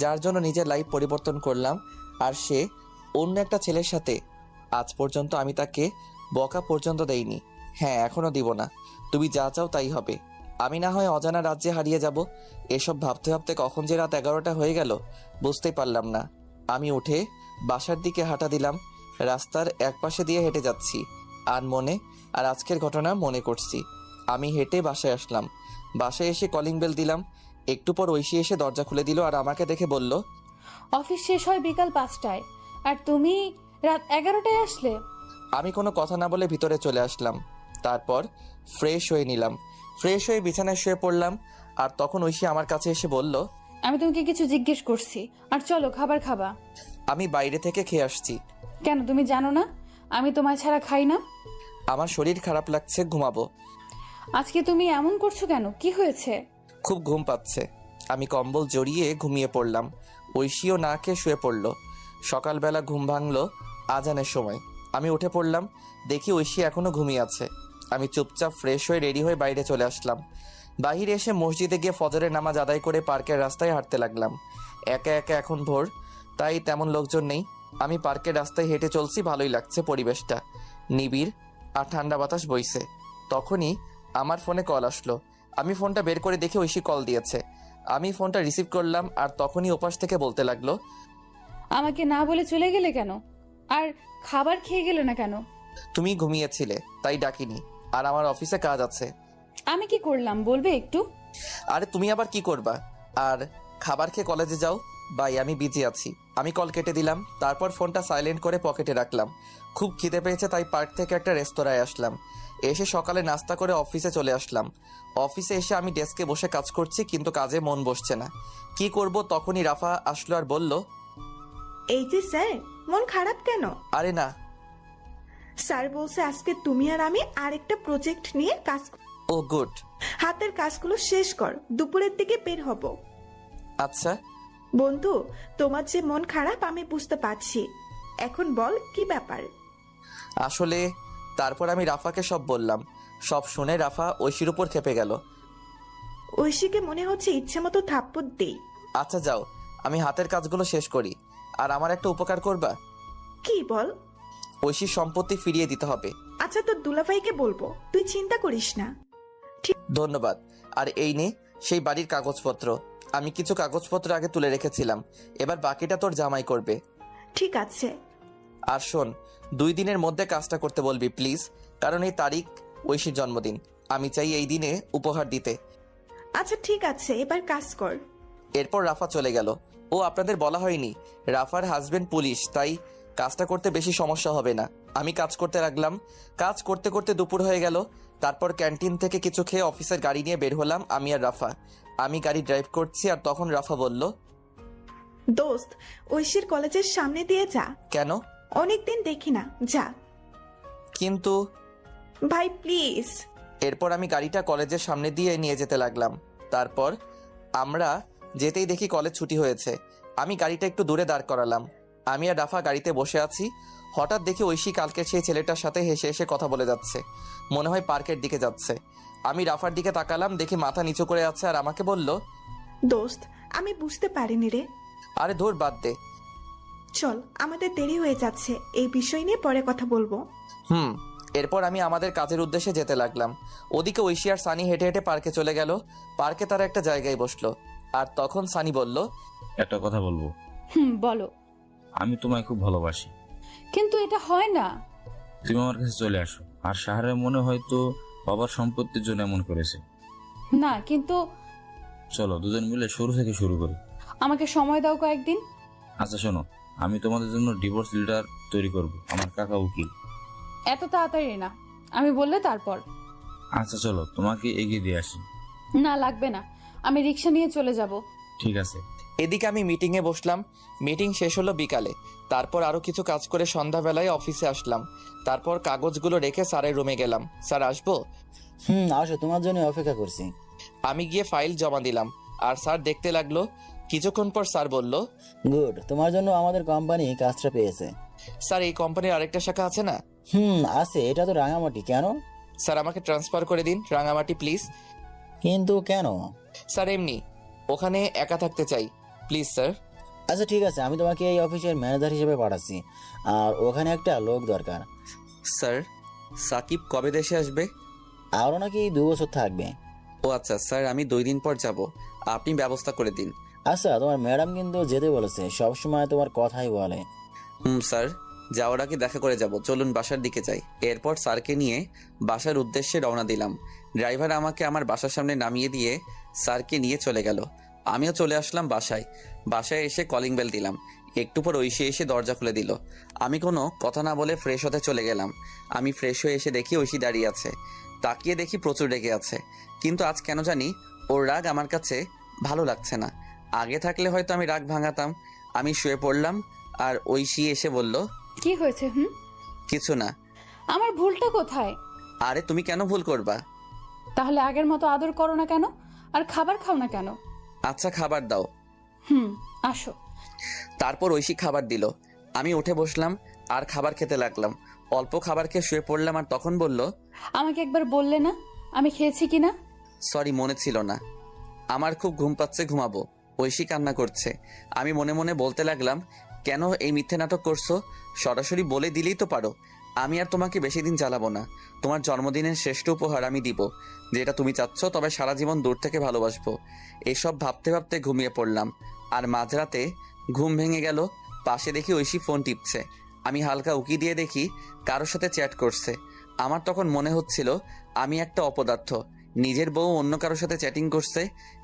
যার জন্য নিজের লাইফ পরিবর্তন করলাম। আর সে অন্য একটা ছেলের সাথে। আজ পর্যন্ত আমি তাকে বকা পর্যন্ত দেইনি, হ্যাঁ এখনো দিব না। তুমি যা চাও তাই হবে। আমি না হয় অজানা রাজ্যে হারিয়ে যাব। এসব ভাবতে ভাবতে কখন যে রাত 11টা হয়ে গেল বুঝতেই পারলাম না। আমি উঠে বাসার দিকে হাঁটা দিলাম। রাস্তার এক পাশে দিয়ে হেঁটে যাচ্ছি আর আজকের ঘটনা মনে করছি। আমি হেঁটে বাসায় আসলাম। বাসায় এসে কলিং বেল দিলাম। একটু পর ঐশী এসে দরজা খুলে দিল আর আমাকে দেখে বলল, অফিস শেষ হয় বিকাল 5টায়, আর তুমি রাত 11টায় আসলে। আমি কোনো কথা না বলে ভিতরে চলে আসলাম। তারপর ফ্রেশ হয়ে নিলাম। ফ্রেশ হয়ে বিছানায় শুয়ে পড়লাম। আর তখন ঐশী আমার কাছে এসে বলল, আমি তোমাকে কিছু জিজ্ঞেস করছি, আর চলো খাবার খাবা। আমি বাইরে থেকে খেয়ে আসছি। কেন, তুমি জানো না আমি তোমায় ছাড়া খাই না? আমার শরীর খারাপ লাগছে, ঘুমাবো। আজকে তুমি এমন করছো কেন, কি হয়েছে? খুব ঘুম পাচ্ছে। আমি কম্বল জড়িয়ে ঘুমিয়ে পড়লাম। ঐশীও না খেয়ে শুয়ে পড়ল। সকালবেলা ঘুম ভাঙলো আজানের সময়। আমি উঠে পড়লাম, দেখি ঐশী এখনো ঘুমিয়ে আছে। আমি চুপচাপ ফ্রেশ হয়ে রেডি হয়ে বাইরে চলে আসলাম। বাহিরে এসে মসজিদে গিয়ে ফজরের নামাজ আদায় করে পার্কের রাস্তায় হাঁটতে লাগলাম। একা একা, এখন ভোর, তাই তেমন লোকজন নেই। আমি পার্কের রাস্তায় হেঁটে চলছি, ভালোই লাগছে পরিবেশটা, নিবিড় আর ঠান্ডা বাতাস বইছে। তখনই আমার ফোনে কল আসলো। আমি ফোনটা বের করে দেখে ঐশী কল দিয়েছে। আমি ফোনটা রিসিভ করলাম আর তখনই ওপাশ থেকে বলতে লাগলো, আমাকে না বলে চলে গেলে কেন, আর খাবার খেয়ে গেলে না কেন? তুমি ঘুমিয়েছিলে তাই ডাকিনি, আর আমার অফিসে কাজ আছে। আমি কি করলাম বলবে একটু? আরে তুমি আবার কি করবা, আর খাবার খেয়ে কলেজে যাও। বাই, আমি বিজি আছি। আমি কল কেটে দিলাম। তারপর ফোনটা সাইলেন্ট করে পকেটে রাখলাম। খুব খিদে পেয়েছে তাই পার্ক থেকে একটা রেস্তোরাঁয় আসলাম। এসে সকালে নাস্তা করে অফিসে চলে আসলাম। অফিসে এসে আমি ডেস্কে বসে কাজ করছি, কিন্তু কাজে মন বসছে না। কি করব, তখনই রাফা আসলো আর বলল, এই যে স্যার, মন খারাপ কেন? আরে না। স্যার বলছে আজকে তুমি আর আমি আরেকটা প্রজেক্ট নিয়ে কাজ। ও গুড। হাতের কাজগুলো শেষ কর, দুপুরের দিকে বের হব। আচ্ছা। বন্ধু, তোমার যে মন খারাপ আমি বুঝতে পারছি। এখন বল কি ব্যাপার? আসলে তারপর আমি রাফাকে সব বললাম। সব শুনে রাফা ঐশীর উপর খেপে গেল। ঐশীকে মনে হচ্ছে ইচ্ছে মতো থাপ্পড় দেই। আচ্ছা যাও, আমি হাতের কাজগুলো শেষ করি। আর আমার একটা উপকার করবা? কি বল? ঐশীর সম্পত্তি ফিরিয়ে দিতে হবে। আচ্ছা, তোর দুলাভাইকে বলবো, তুই চিন্তা করিস না। ধন্যবাদ। আর এই নে সেই বাড়ির কাগজপত্র। আমি কিছু কাগজপত্র আগে তুলে রেখেছিলাম, এবার বাকিটা তোর জামাই করবে। ঠিক আছে। আর শোন, 2 দিনের মধ্যে কাজটা করতে বলবি প্লিজ, কারণ এই তারিখ ঐশীর জন্মদিন। আমি চাই এই দিনে উপহার দিতে। আচ্ছা ঠিক আছে, এবার কাজ কর। এরপর রাফা চলে গেল। ও আপনাদের বলা হয়নি রাফার হাজবেন্ড পুলিশ, তাই কাজটা করতে বেশি সমস্যা হবে না। আমি কাজ করতে লাগলাম। কাজ করতে করতে দুপুর হয়ে গেল। তারপর ক্যান্টিন থেকে কিছু খেয়ে অফিসের গাড়ি নিয়ে বের হলাম আমি আর রাফা। আমি গাড়ি ড্রাইভ করছি আর তখন রাফা বলল, দোস্ত, ঐশীর কলেজের সামনে দিয়ে যা। কেন? অনেকদিন দেখি না, যা। কিন্তু ভাই প্লিজ। এরপর আমি গাড়িটা কলেজের সামনে দিয়ে নিয়ে যেতে লাগলাম। তারপর আমরা যেতেই দেখি কলেজ ছুটি হয়েছে। আমি গাড়িটা একটু দূরে দাঁড় করালাম। আমি আর রাফা গাড়িতে বসে আছি। হঠাৎ দেখি ঐশী কালকের সেই ছেলেটার সাথে হেসে হেসে কথা বলে যাচ্ছে। মনে হয় পার্কের দিকে যাচ্ছে। আমি রাফার দিকে তাকালাম, দেখি মাথা নিচু করে আছে আর আমাকে বলল, দোস্ত, আমি বুঝতে পারিনি রে। আরে ধুর, বাদ দে। চল, আমাদের দেরি হয়ে যাচ্ছে, এই বিষয় নিয়ে পরে কথা বলবো। এরপর আমি আমাদের কাজের উদ্দেশ্যে যেতে লাগলাম। ওদিকে ঐশী আর সানি হেঁটে হেঁটে পার্কে চলে গেল। পার্কে তারা একটা জায়গায় বসলো। আর তখন সানি বলল, একটা কথা বলবো। বলো। আমি তোমায় খুব ভালোবাসি। কিন্তু এটা হয় না। তুমি আমার কাছে চলে আসো। আর শাহরের মনে হয়তো বাবার সম্পত্তির জন্য এমন করেছে। না, কিন্তু চলো দুজন মিলে শুরু থেকে শুরু করি। আমাকে সময় দাও কয়েকদিন। আচ্ছা শোনো, আমি তোমাদের জন্য ডিভোর্স লেটার তৈরি করব। আমার কাকা উকিল। এত তাড়াতাড়ি না, আমি বললে তারপর। আচ্ছা চলো, তোমাকে এগিয়ে দিয়ে আসি। না, লাগবে না, আমি রিক্সা নিয়ে চলে যাব। ঠিক আছে। এদিকে আমি মিটিংয়ে বসলাম। মিটিং শেষ হলো বিকালে। তারপর আরো কিছু কাজ করে সন্ধ্যাবেলায় অফিসে আসলাম। তারপর কাগজগুলো রেখে স্যারের রুমে গেলাম। স্যার আসবো? আসো, তোমার জন্য অপেক্ষা করছি। আমি গিয়ে ফাইল জমা দিলাম আর স্যার দেখতে লাগলো। কিছুক্ষণ পর স্যার বলল, গুড, তোমার জন্য আমাদের কোম্পানি কাজটা পেয়েছে। স্যার এই কোম্পানির আরেকটা শাখা আছে না? আছে, এটা তো রাঙামাটি। কেন? স্যার আমাকে ট্রান্সফার করে দিন রাঙামাটি প্লিজ। কিন্তু কেন? স্যার এমনি, ওখানে একা থাকতে চাই, প্লিজ স্যার। আচ্ছা ঠিক আছে, আমি তোমাকে এই অফিসের ম্যানেজার হিসেবে পাঠাচ্ছি। আর ওখানে একটা লোক দরকার। স্যার সাকিব কবে দেশে আসবে? আরও নাকি 2 বছর থাকবে। ও আচ্ছা স্যার, আমি 2 দিন পর যাব, আপনি ব্যবস্থা করে দিন। আচ্ছা, তোমার ম্যাডাম কিন্তু যেতে বলেছে, সবসময় তোমার কথাই বলে। স্যার যাওয়ার আগে দেখা করে যাব, চলুন বাসার দিকে যাই। এরপর স্যারকে নিয়ে বাসার উদ্দেশ্যে রওনা দিলাম। ড্রাইভার আমাকে আমার বাসার সামনে নামিয়ে দিয়ে স্যারকে নিয়ে চলে গেল। আমিও চলে আসলাম বাসায়। বাসায় এসে কলিং বেল দিলাম। একটু পর ঐশী এসে দরজা খুলে দিল। আমি কোনো কথা না বলে ফ্রেশ হতে চলে গেলাম। আমি ফ্রেশ হয়ে এসে দেখি ঐশী দাঁড়িয়ে আছে। তাকিয়ে দেখি প্রচুর রেগে আছে, কিন্তু আজ কেন জানি ওর রাগ আমার কাছে ভালো লাগছে না। আগে থাকলে হয়তো আমি রাগ ভাঙাতাম। আমি শুয়ে পড়লাম আর ঐশী এসে বলল, কি হয়েছে? কিছু না। আমার ভুলটা কোথায়? আরে তুমি কেন ভুল করবা? তাহলে আগের মতো আদর করো না কেন? আর খাবার খাও না কেন? আচ্ছা খাবার দাও। আসো। তারপর ঐশী খাবার দিল। আমি উঠে বসলাম আর খাবার খেতে লাগলাম। অল্প খাবার খেয়ে শুয়ে পড়লাম আর তখন বলল, আমাকে একবার বললে না আমি খেয়েছি কিনা? সরি, মনে ছিল না। আমার খুব ঘুম পাচ্ছে, ঘুমাবো। ঐশী কান্না করছে। আমি মনে মনে বলতে লাগলাম, কেন এই মিথ্যে নাটক করছো? সরাসরি বলে দিলেই তো পারো। আমি আর তোমাকে বেশি দিন জ্বালাবো না। তোমার জন্মদিনের শ্রেষ্ঠ উপহার আমি দিব, যেটা তুমি চাচ্ছ, তবে সারা জীবন দূর থেকে ভালোবাসবো। এসব ভাবতে ভাবতে ঘুমিয়ে পড়লাম। আর মাঝরাতে ঘুম ভেঙে গেল। পাশে দেখি ঐশী ফোন টিপছে। আমি হালকা উকি দিয়ে দেখি কারোর সাথে চ্যাট করছে। আমার তখন মনে হচ্ছিল আমি একটা অপদার্থ, নিজের বউ অন্য কারোর সাথে চ্যাটিং করছে।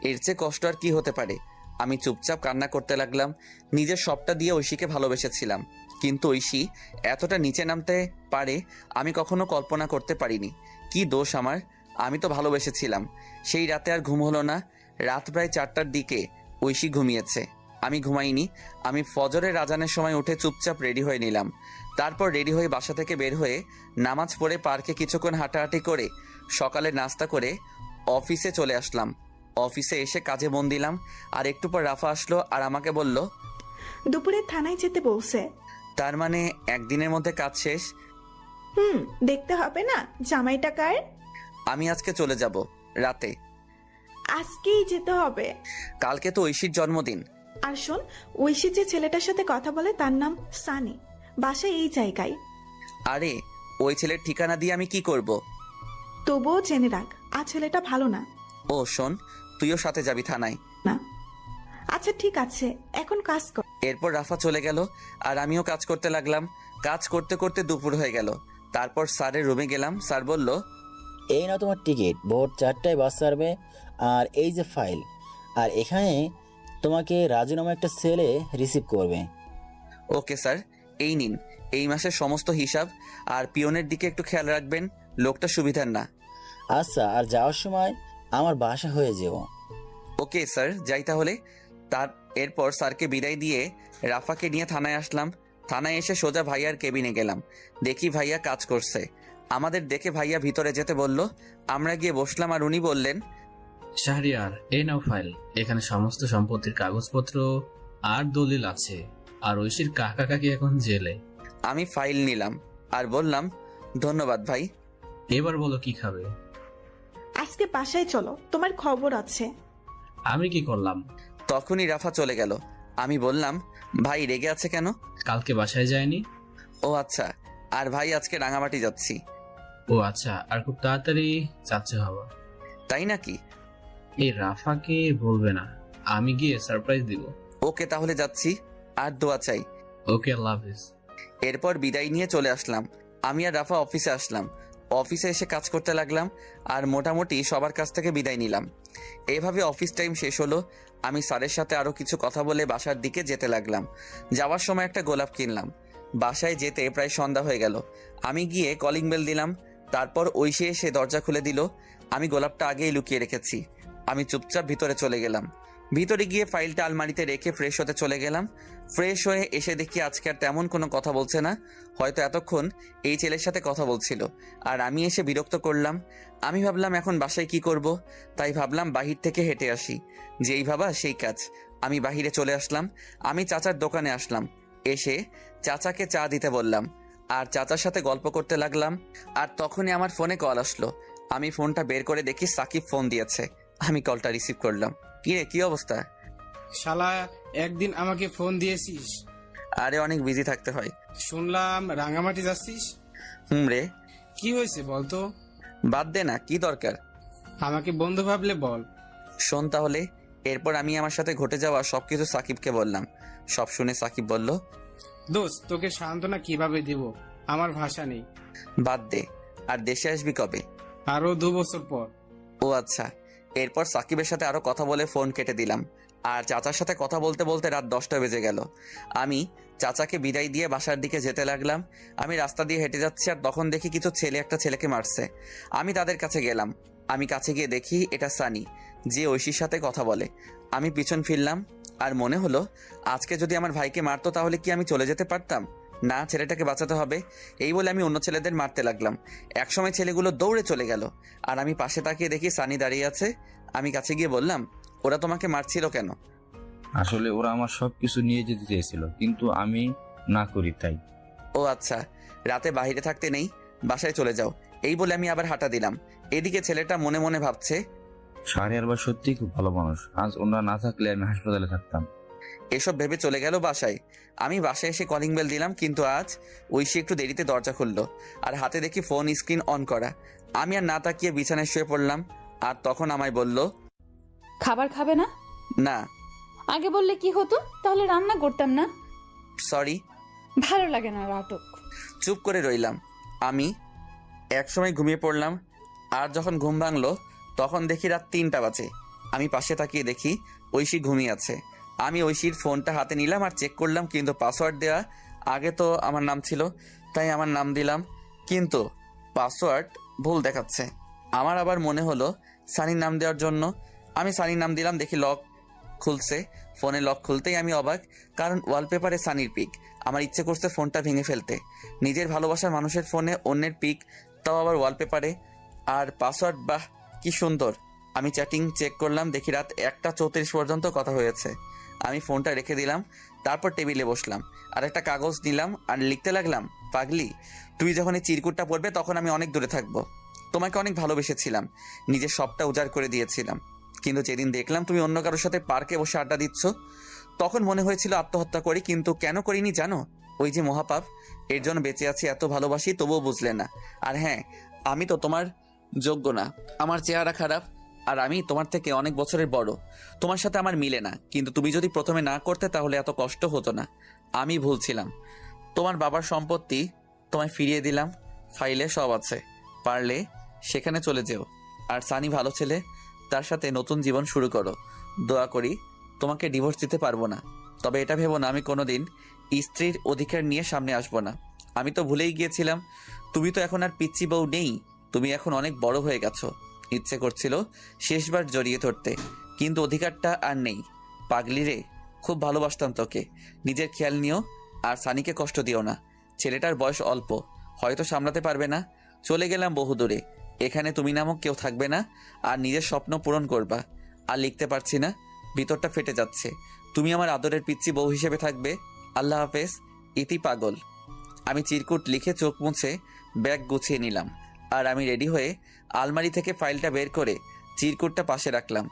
এর চেয়ে কষ্ট আর কি হতে পারে? আমি চুপচাপ কান্না করতে লাগলাম। নিজের সবটা দিয়ে ঐশীকে ভালোবেসেছিলাম, কিন্তু ঐশী এতটা নিচে নামতে পারে আমি কখনো কল্পনা করতে পারিনি। কি দোষ আমার? আমি তো ভালোবেসেছিলাম। সেই রাতে আর ঘুম হলো না। রাত প্রায় 4টার দিকে ঐশী ঘুমিয়েছে, আমি ঘুমাইনি। আমি ফজরের আজানের সময় উঠে চুপচাপ রেডি হয়ে নিলাম। তারপর রেডি হয়ে বাসা থেকে বের হয়ে নামাজ পড়ে পার্কে কিছুক্ষণ হাঁটাহাঁটি করে সকালে নাস্তা করে অফিসে চলে আসলাম। অফিসে এসে কাজে মন দিলাম। আর একটু পর রাফা আসলো আর আমাকে বলল, দুপুরে থানায় যেতে বলছে। তার মানে একদিনের মধ্যে কাজ শেষ? দেখতে হবে না জামাইটা কার। আমি আজকে চলে যাব রাতে। আজকেই যেতে হবে? কালকে তো ঐশীর জন্মদিন। আর শোন, ঐশী যে ছেলেটার সাথে কথা বলে তার নাম সানি, বাসা এই জায়গায়। আরে ওই ছেলের ঠিকানা দিয়ে আমি কি করব? তবুও জেনে রাখ, আর ছেলেটা ভালো না। ও শোন, তুইও সাথে যাবি থানায়? না। আচ্ছা ঠিক আছে, এখন কাজ কর। এরপর রাফা চলে গেল আর আমিও কাজ করতে লাগলাম। কাজ করতে করতে দুপুর হয়ে গেল। তারপর স্যারের রুমে গেলাম। স্যার বলল, এই না তোমার টিকিট, ভোর 4টায় বাস ছাড়বে। আর এই যে ফাইল, আর এখানে তোমাকে রাজু নামে একটা ছেলে রিসিভ করবে। ওকে স্যার, এই নিন এই মাসের সমস্ত হিসাব, আর পিয়নের দিকে একটু খেয়াল রাখবেন, লোকটা সুবিধার না। আচ্ছা, আর যাওয়ার সময় আমার বাসা হয়ে যেও। ওকে স্যার, যাই তাহলে। এরপর স্যারকে বিদায় দিয়ে রাফাকে নিয়ে থানায় আসলাম। থানায় এসে সোজা ভাইয়ার কেবিনে গেলাম। দেখি ভাইয়া কাজ করছে। আমাদের দেখে ভাইয়া ভিতরে যেতে বলল। আমরা গিয়ে বসলাম আর উনি বললেন, শাহরিয়ার, এই নাও ফাইল। এখানে সমস্ত সম্পত্তির কাগজপত্র আর দলিল আছে। আর ঐশীর কাকা কাকি এখন জেলে। আমি ফাইল নিলাম আর বললাম, ধন্যবাদ ভাই। এবার বলো কি খাবে? আজকে বাসায় চলো, তোমার খবর আছে। আমি কি করলাম? তখনই রাফা চলে গেল। আমি বললাম, ভাই রেগে আছে কেন? কালকে বাসায় যায়নি? ও আচ্ছা, আর ভাই আজকে রাঙামাটি যাচ্ছি। ও আচ্ছা, আর খুব তাড়াতাড়ি যাচ্ছে হবা? তাই নাকি? এই রাফাকে বলবে না, আমি গিয়ে সারপ্রাইজ দিব। ওকে তাহলে যাচ্ছি, আর দোয়া চাই। ওকে, আল্লাহ হাফেজ। এরপর বিদায় নিয়ে চলে আসলাম। আমি আর রাফা অফিসে আসলাম। অফিসে এসে কাজ করতে লাগলাম আর মোটামুটি সবার কাছ থেকে বিদায় নিলাম। এইভাবে অফিস টাইম শেষ হলো। আমি স্যারের সাথে আরও কিছু কথা বলে বাসার দিকে যেতে লাগলাম। যাওয়ার সময় একটা গোলাপ কিনলাম। বাসায় যেতে প্রায় সন্ধ্যা হয়ে গেল। আমি গিয়ে কলিং বেল দিলাম। তারপর ঐশী এসে দরজা খুলে দিল। আমি গোলাপটা আগেই লুকিয়ে রেখেছি। আমি চুপচাপ ভিতরে চলে গেলাম। ভিতরে গিয়ে ফাইলটা আলমারিতে রেখে ফ্রেশ হতে চলে গেলাম। ফ্রেশ হয়ে এসে দেখি আজকে আর তেমন কোনো কথা বলছে না। হয়তো এতক্ষণ এই ছেলের সাথে কথা বলছিল আর আমি এসে বিরক্ত করলাম। আমি ভাবলাম এখন বাসায় কি করব, তাই ভাবলাম বাহির থেকে হেঁটে আসি। যেই ভাবা সেই কাজ। আমি বাহিরে চলে আসলাম। আমি চাচার দোকানে আসলাম। এসে চাচাকে চা দিতে বললাম আর চাচার সাথে গল্প করতে লাগলাম। আর তখনই আমার ফোনে কল আসলো। আমি ফোনটা বের করে দেখি সাকিব ফোন দিয়েছে। আমি কলটা রিসিভ করলাম। কিরে, কি অবস্থা? শালা, একদিন আমাকে ফোন দিয়েছিস? আরে অনেক বিজি থাকতে হয়। শুনলাম রাঙামাটি যাচ্ছিস। রে, কি হয়েছে বলতো? বাদ দে না, কি দরকার? আমাকে বন্ধু ভাবলে বল। শোন তাহলে। এরপর আমি আমার সাথে ঘটে যাওয়া সবকিছু সাকিবকে বললাম। সব শুনে সাকিব বলল, দোস্ত, তোকে সান্ত্বনা কিভাবে দিব, আমার ভাষা নেই। বাদ দে। আর দেশে আসবি কবে? আরো 2 বছর পর। ও আচ্ছা। এরপর সাকিবের সাথে আরো কথা বলে ফোন কেটে দিলাম। আর চাচার সাথে কথা বলতে বলতে রাত 10টা বেজে গেল। আমি চাচাকে বিদায় দিয়ে বাসার দিকে যেতে লাগলাম। আমি রাস্তা দিয়ে হেঁটে যাচ্ছি আর তখন দেখি কিছু ছেলে একটা ছেলেকে মারছে। আমি তাদের কাছে গেলাম। আমি কাছে গিয়ে দেখি এটা সানি, যে ঐশীর সাথে কথা বলে। আমি পিছন ফিরলাম আর মনে হলো আজকে যদি আমার ভাইকে মারতো তাহলে কি আমি চলে যেতে পারতাম? না, ছেলেটাকে বাঁচাতে হবে। এই বলে আমি অন্য ছেলেদের মারতে লাগলাম। একসময় ছেলেগুলো দৌড়ে চলে গেল আর আমি পাশে তাকিয়ে দেখি সানি দাঁড়িয়ে আছে। আমি কাছে গিয়ে বললাম, ওরা তোমাকে মারছিল কেন? আসলে ওরা আমার সবকিছু নিয়ে যেতে চেয়েছিল, কিন্তু আমি না করি তাই। ও আচ্ছা, রাতে বাইরে থাকতে নেই, বাসায় চলে যাও। এই বলে আমি আবার হাঁটা দিলাম। এদিকে ছেলেটা মনে মনে ভাবছে, শাহরিয়ার ভাই সত্যিই খুব ভালো মানুষ। আজ ওনারা না থাকলে আমি হাসপাতালে থাকতাম। এসব ভেবে চলে গেল বাসায়। আমি বাসায় এসে কলিং বেল দিলাম, কিন্তু আজ ঐশী একটু দেরিতে দরজা খুললো আর হাতে দেখি ফোন স্ক্রিন অন করা। আমি আর না তাকিয়ে বিছানায় শুয়ে পড়লাম। আর তখন আমায় বলল, খাবার খাবে না? না। আগে বললে কি হতো, তাহলে রান্না করতাম না। সরি। ভালো লাগে না নাটক। চুপ করে রইলাম। আমি একসময় ঘুমিয়ে পড়লাম। আর যখন ঘুম ভাঙলো তখন দেখি রাত 3টা বাজে। আমি পাশে তাকিয়ে দেখি ঐশী ঘুমিয়ে আছে। আমি ঐশীর ফোনটা হাতে নিলাম আর চেক করলাম, কিন্তু পাসওয়ার্ড দেওয়া আগে তো আমার নাম ছিল, তাই আমার নাম দিলাম, কিন্তু পাসওয়ার্ড ভুল দেখাচ্ছে। আমার আবার মনে হলো সানির নাম দেওয়ার জন্য। আমি সানির নাম দিলাম, দেখি লক খুলছে। ফোনে লক খুলতেই আমি অবাক, কারণ ওয়ালপেপারে সানির পিক। আমার ইচ্ছে করছে ফোনটা ভেঙে ফেলতে। নিজের ভালোবাসার মানুষের ফোনে অন্যের পিক, তাও আবার ওয়ালপেপারে। আর পাসওয়ার্ড, বাহ কি সুন্দর। আমি চ্যাটিং চেক করলাম, দেখি রাত 1:34 পর্যন্ত কথা হয়েছে। আমি ফোনটা রেখে দিলাম। তারপর টেবিলে বসলাম আর একটা কাগজ নিলাম আর লিখতে লাগলাম, পাগলি, তুই যখন এই চিরকুটটা পড়বে তখন আমি অনেক দূরে থাকবো। তোমাকে অনেক ভালোবেসেছিলাম, নিজের সবটা উজাড় করে দিয়েছিলাম, কিন্তু যেদিন দেখলাম তুমি অন্য কারোর সাথে পার্কে বসে আড্ডা দিচ্ছ, তখন মনে হয়েছিল আত্মহত্যা করি, কিন্তু কেন করিনি জানো? ওই যে মহাপাপ, এর জন্য বেঁচে আছি, এত ভালোবাসি তবুও বুঝলে না। আর হ্যাঁ, আমি তো তোমার যোগ্য না, আমার চেহারা খারাপ আর আমি তোমার থেকে অনেক বছরের বড়, তোমার সাথে আমার মিলে না। কিন্তু তুমি যদি প্রথমে না করতে তাহলে এত কষ্ট হতো না। আমি ভুল ছিলাম। তোমার বাবার সম্পত্তি তোমায় ফিরিয়ে দিলাম, ফাইলে সব আছে, পারলে সেখানে চলে যেও। আর সানি ভালো ছেলে, তার সাথে নতুন জীবন শুরু করো। দোয়া করি তোমাকে ডিভোর্স দিতে পারবো না, তবে এটা ভেবো না আমি কোনোদিন স্ত্রীর অধিকার নিয়ে সামনে আসবো না। আমি তো ভুলেই গিয়েছিলাম, তুমি তো এখন আর পিচ্চি বউ নেই, তুমি এখন অনেক বড় হয়ে গেছো। ইচ্ছে করছিল শেষবার জড়িয়ে ধরতে, কিন্তু অধিকারটা আর নেই। পাগলি রে, খুব ভালোবাসতাম তোকে, নিজের খেয়াল নিও আর সানিকে কষ্ট দিও না। ছেলেটার বয়স অল্প, হয়তো সামলাতে পারবে না। চলে গেলাম বহুদূরে, এখানে তুমি নামক কেউ থাকবে না, আর নিজের স্বপ্ন পূরণ করবা। আর লিখতে পারছি না, ভিতরটা ফেটে যাচ্ছে। তুমি আমার আদরের পিচ্চি বউ হিসেবে থাকবে। আল্লাহ হাফেজ, ইতি পাগল। আমি চিরকুট লিখে চোখ মুছে ব্যাগ গুছিয়ে নিলাম, আর আমি রেডি হয়ে আলমারি থেকে ফাইলটা বের করে চিরকুটটা পাশে রাখলাম,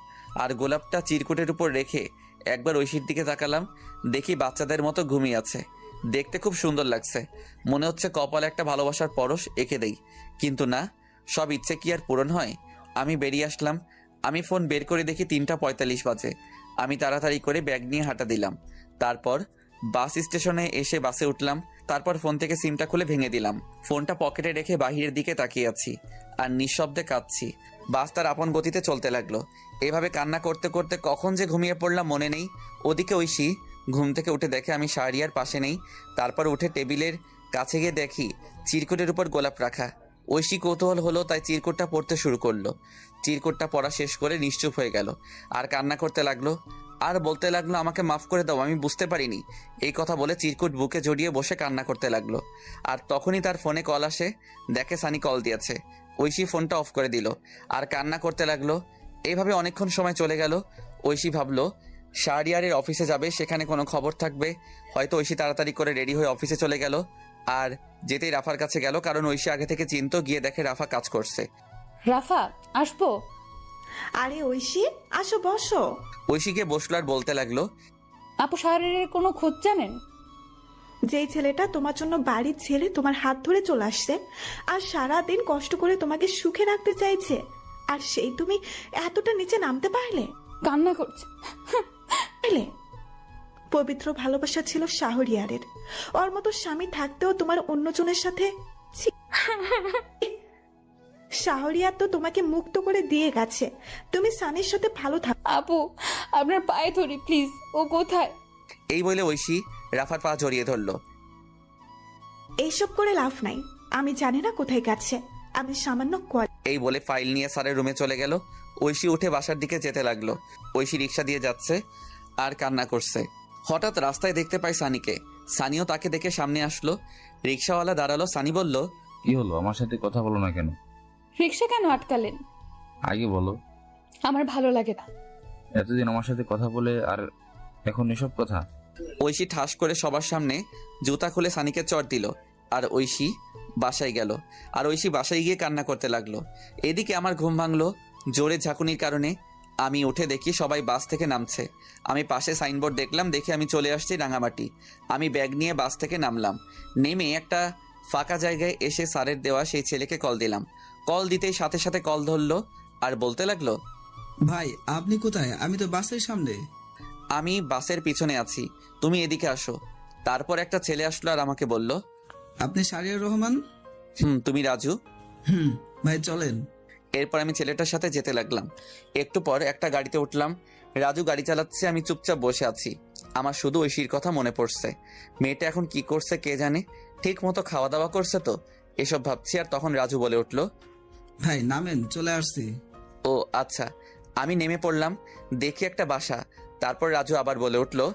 আর গোলাপটা চিরকুটের উপর রেখে একবার ঐশীর দিকে তাকালাম। দেখি বাচ্চাদের মতো ঘুমিয়ে আছে, দেখতে খুব সুন্দর লাগছে। মনে হচ্ছে কপালে একটা ভালোবাসার পরশ এঁকে দেই, কিন্তু না, সব ইচ্ছে কি আর পূরণ হয়? আমি বেরিয়ে আসলাম। আমি ফোন বের করে দেখি 3:45 বাজে। আমি তাড়াতাড়ি করে ব্যাগ নিয়ে হাঁটা দিলাম। তারপর বাস স্টেশনে এসে বাসে উঠলাম। তারপর ফোন থেকে সিমটা খুলে ভেঙে দিলাম। ফোনটা পকেটে রেখে বাহিরের দিকে তাকিয়ে আছি আর নিঃশব্দে কাঁদছি। বাস তার আপন গতিতে চলতে লাগলো। এভাবে কান্না করতে করতে কখন যে ঘুমিয়ে পড়লাম মনে নেই। ওদিকে ঐশী ঘুম থেকে উঠে দেখে আমি শাহরিয়ার পাশে নেই। তারপর উঠে টেবিলের কাছে গিয়ে দেখি চিরকুটের উপর গোলাপ রাখা। ঐশী কৌতূহল হলো, তাই চিরকুটটা পড়তে শুরু করলো। চিরকুটটা পড়া শেষ করে নিশ্চুপ হয়ে গেল আর কান্না করতে লাগলো। আর বলতে লাগলো, আমাকে মাফ করে দাও, আমি বুঝতে পারিনি। এই কথা বলে চিরকুট বুকে জড়িয়ে বসে কান্না করতে লাগলো। আর তখনই তার ফোনে কল আসে। দেখে সানি কল দিয়েছে। ঐশী ফোনটা অফ করে দিল আর কান্না করতে লাগলো। এইভাবে অনেকক্ষণ সময় চলে গেল। ঐশী ভাবলো শাহরিয়ারের অফিসে যাবে, সেখানে কোনো খবর থাকবে। হয়তো ঐশী তাড়াতাড়ি করে রেডি হয়ে অফিসে চলে গেল। আর যেতেই রাফার কাছে গেল, কারণ ঐশী আগে থেকে চিন্তা, গিয়ে দেখে রাফা কাজ করছে। রাফা, আসবো? আরে ঐশী, আসো বসো। ঐশী গিয়ে বসলো আর বলতে লাগলো, আপু শাহরিয়ারের কোনো খোঁজ জানেন? যেই ছেলেটা তোমার জন্য বাড়ির ছেড়ে তোমার হাত ধরে চলে আসছে আর সারা দিন কষ্ট করে তোমাকে সুখে রাখতে চাইছে, আর সেই তুমি এতটা নিচে নামতে পারলে? কান্না করছে। পারলে? পবিত্র ভালোবাসা ছিল শাহরিয়ারের। ওর মতো স্বামী থাকতেও তোমার অন্যজনের সাথে। ছি! শাহরিয়ার তো তোমাকে মুক্ত করে দিয়ে গেছে, তুমি সানির সাথে ভালো থাকো। আপু, আপনার পায়ে ধরি প্লিজ, ও কোথায়? এই বলে ঐশী রাফার পা জড়িয়ে ধরলো। এইসব করে লাভ নাই, আমি জানি না কোথায় গেছে, আমি সামান্য এই বলে ফাইল নিয়ে স্যারের রুমে চলে গেল। ঐশী উঠে বাসার দিকে যেতে লাগলো। ঐশী রিক্সা দিয়ে যাচ্ছে আর কান্না করছে। হঠাৎ রাস্তায় দেখতে পাই সানিকে। সানিও তাকে দেখে সামনে আসলো। রিক্সাওয়ালা দাঁড়ালো। সানি বলল, কি হলো, আমার সাথে কথা বলো না কেন? রিক্সা কেন আটকালেন? আগে বলো। আমার ভালো লাগে না। এতদিন আমার সাথে কথা বলে আর এখন এসব কথা? ঐশী ঠাস করে সবার সামনে জুতা খুলে সানিকে চড় দিল। আর ঐশী বাসায় গেল। আর ঐশী বাসায় গিয়ে কান্না করতে লাগলো। এদিকে আমার ঘুম ভাঙলো জোরে ঝাঁকুনির কারণে। আমি উঠে দেখি সবাই বাস থেকে নামছে। আমি পাশে সাইনবোর্ড দেখলাম, দেখে আমি চলে আসছি রাঙামাটি। আমি ব্যাগ নিয়ে বাস থেকে নামলাম। নেমে একটা ফাঁকা জায়গায় এসে স্যারের দেওয়া সেই ছেলেকে কল দিলাম। কল দিতেই সাথে সাথে কল ধরলো আর বলতে লাগলো, ভাই আপনি কোথায়? আমি তো বাসের সামনে। আমি বাসের পিছনে আছি, তুমি এদিকে আসো। তারপর একটা ছেলে আসলো আর আমাকে বলল, আপনি শাহরিয়ার রহমান? তুমি রাজু? ভাই চলেন। এরপর আমি ছেলেটার সাথে যেতে লাগলাম। একটু পর একটা গাড়িতে উঠলাম। রাজু গাড়ি চালাচ্ছে, আমি চুপচাপ বসে আছি। আমার শুধু ঐশীর কথা মনে পড়ছে। মেয়েটা এখন কি করছে কে জানে, ঠিক মতো খাওয়া দাওয়া করছে তো, এসব ভাবছি। আর তখন রাজু বলে উঠলো, ভাই নামেন, চলে আসছি। ও আচ্ছা। আমি নেমে পড়লাম, দেখি একটা বাসা। তারপর রাজু আবার বলে উঠলো,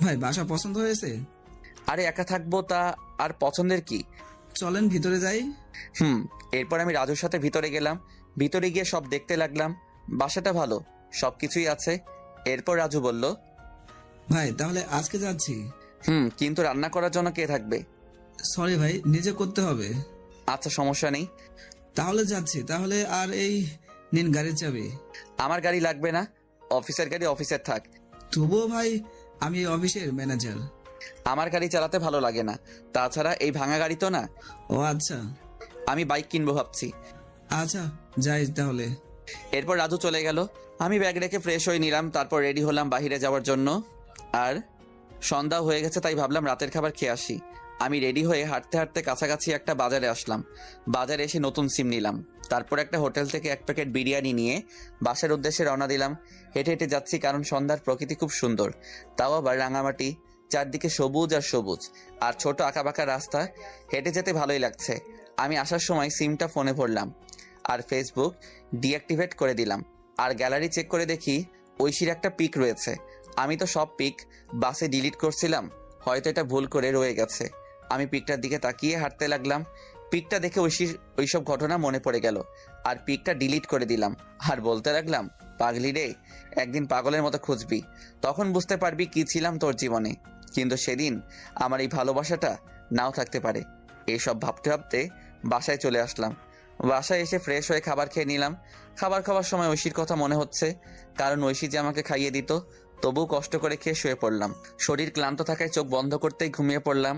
ভাই বাসা পছন্দ হয়েছে? আরে একা থাকবো তা আর পছন্দের কি, চলেন ভিতরে যাই। এরপর আমি রাজুর সাথে ভিতরে গেলাম। ভিতরে গিয়ে সব দেখতে লাগলাম। বাসাটা ভালো, সবকিছুই আছে। এরপর রাজু বলল, ভাই তাহলে আজকে যাচ্ছি। কিন্তু রান্না করার জন্য কে থাকবে? সরি ভাই, নিজে করতে হবে। আচ্ছা সমস্যা নেই, তাহলে যাচ্ছি। তাহলে আর এই নিন গাড়ির চাবি। আমার গাড়ি লাগবে না, অফিসের গাড়ি অফিসের থাক। তবুও ভাই, আমি এই অফিসের ম্যানেজার। আমার গাড়ি চালাতে ভালো লাগে না, তাছাড়া এই ভাঙা গাড়ি তো না। ও আচ্ছা, আমি বাইক কিনবো ভাবছি। আচ্ছা যাই তাহলে। এরপর রাজু চলে গেল। আমি ব্যাগ রেখে ফ্রেশ হয়ে নিলাম। তারপর রেডি হলাম বাইরে যাওয়ার জন্য। আর সন্ধ্যা হয়ে গেছে, তাই ভাবলাম রাতের খাবার খেয়ে আসি। আমি রেডি হয়ে হাঁটতে হাঁটতে কাছাকাছি একটা বাজারে আসলাম। বাজারে এসে নতুন সিম নিলাম। তারপর একটা হোটেল থেকে 1 প্যাকেট বিরিয়ানি নিয়ে বাসার উদ্দেশ্যে রওনা দিলাম। হেঁটে হেঁটে যাচ্ছি কারণ সন্ধ্যার প্রকৃতি খুব সুন্দর, তাও আবার রাঙামাটি, চারদিকে সবুজ আর সবুজ আর ছোট আঁকাবাঁকা রাস্তা। হেঁটে যেতে ভালোই লাগছে। আমি আসার সময় সিমটা ফোনে ভরলাম আর ফেসবুক ডিঅ্যাক্টিভেট করে দিলাম। আর গ্যালারি চেক করে দেখি ঐশীর একটা পিক রয়েছে। আমি তো সব পিক বাসে ডিলিট করছিলাম, হয়তো এটা ভুল করে রয়ে গেছে। আমি পিকটার দিকে তাকিয়ে হাঁটতে লাগলাম। পিকটা দেখে ঐশীর ওইসব ঘটনা মনে পড়ে গেল আর পিকটা ডিলিট করে দিলাম। আর বলতে লাগলাম, পাগলি রে, একদিন পাগলের মতো খুঁজবি, তখন বুঝতে পারবি কি ছিলাম তোর জীবনে। কিন্তু সেদিন আমার এই ভালোবাসাটা নাও থাকতে পারে। এইসব ভাবতে ভাবতে বাসায় চলে আসলাম। বাসায় এসে ফ্রেশ হয়ে খাবার খেয়ে নিলাম। খাবার খাওয়ার সময় ঐশীর কথা মনে হচ্ছে, কারণ ঐশী যে আমাকে খাইয়ে দিত। তবুও কষ্ট করে খেয়ে শুয়ে পড়লাম। শরীর ক্লান্ত থাকায় চোখ বন্ধ করতেই ঘুমিয়ে পড়লাম।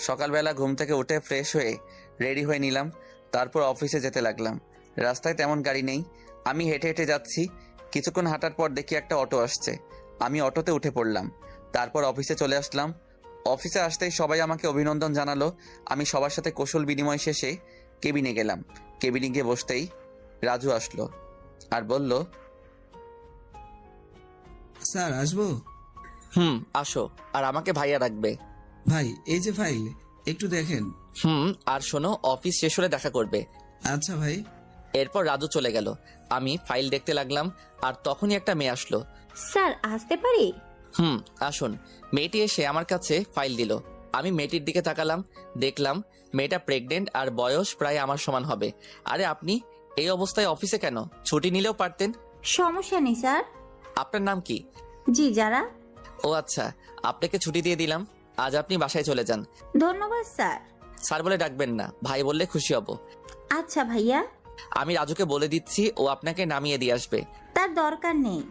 সকালবেলা ঘুম থেকে উঠে ফ্রেশ হয়ে রেডি হয়ে নিলাম। তারপর অফিসে যেতে লাগলাম। রাস্তায় তেমন গাড়ি নেই, আমি হেঁটে হেঁটে যাচ্ছি। কিছুক্ষণ হাঁটার পর দেখি একটা অটো আসছে। আমি অটোতে উঠে পড়লাম। তারপর অফিসে চলে আসলাম। অফিসে আসতেই সবাই আমাকে অভিনন্দন জানালো। আমি সবার সাথে কৌশল বিনিময় শেষে কেবিনে গেলাম। কেবিনে গিয়ে বসতেই রাজু আসলো আর বলল, স্যার আসবো? আসো। আর আমাকে ভাইয়া রাখবে। ভাই এই যে ফাইল, একটু দেখেন। আর শোনো, অফিস শেষ হলে দেখা করবে। আচ্ছা ভাই। এরপর রাজু চলে গেল। আমি ফাইল দেখতে লাগলাম আর তখনই একটা মেয়ে আসলো। স্যার আসতে পারি? আসুন। মেয়েটি এসে আমার কাছে ফাইল দিল। আমি মেয়েটির দিকে তাকালাম, দেখলাম মেয়েটা প্রেগনেন্ট আর বয়স প্রায় আমার সমান হবে। আরে আপনি এই অবস্থায় অফিসে কেন? ছুটি নিলেও পারতেন। সমস্যা নেই স্যার। আপনার নাম কি? জি যারা। ও আচ্ছা, আপনাকে ছুটি দিয়ে দিলাম। আজ আপনি বাসায় চলে যান। ধন্যবাদ স্যার। স্যার বলে ডাকবেন না, ভাই বললে খুশি হব। আচ্ছা ভাইয়া। আমি রাজুকে বলে দিচ্ছি, ও আপনাকে নামিয়ে দিয়ে আসবে। তার দরকার নেই।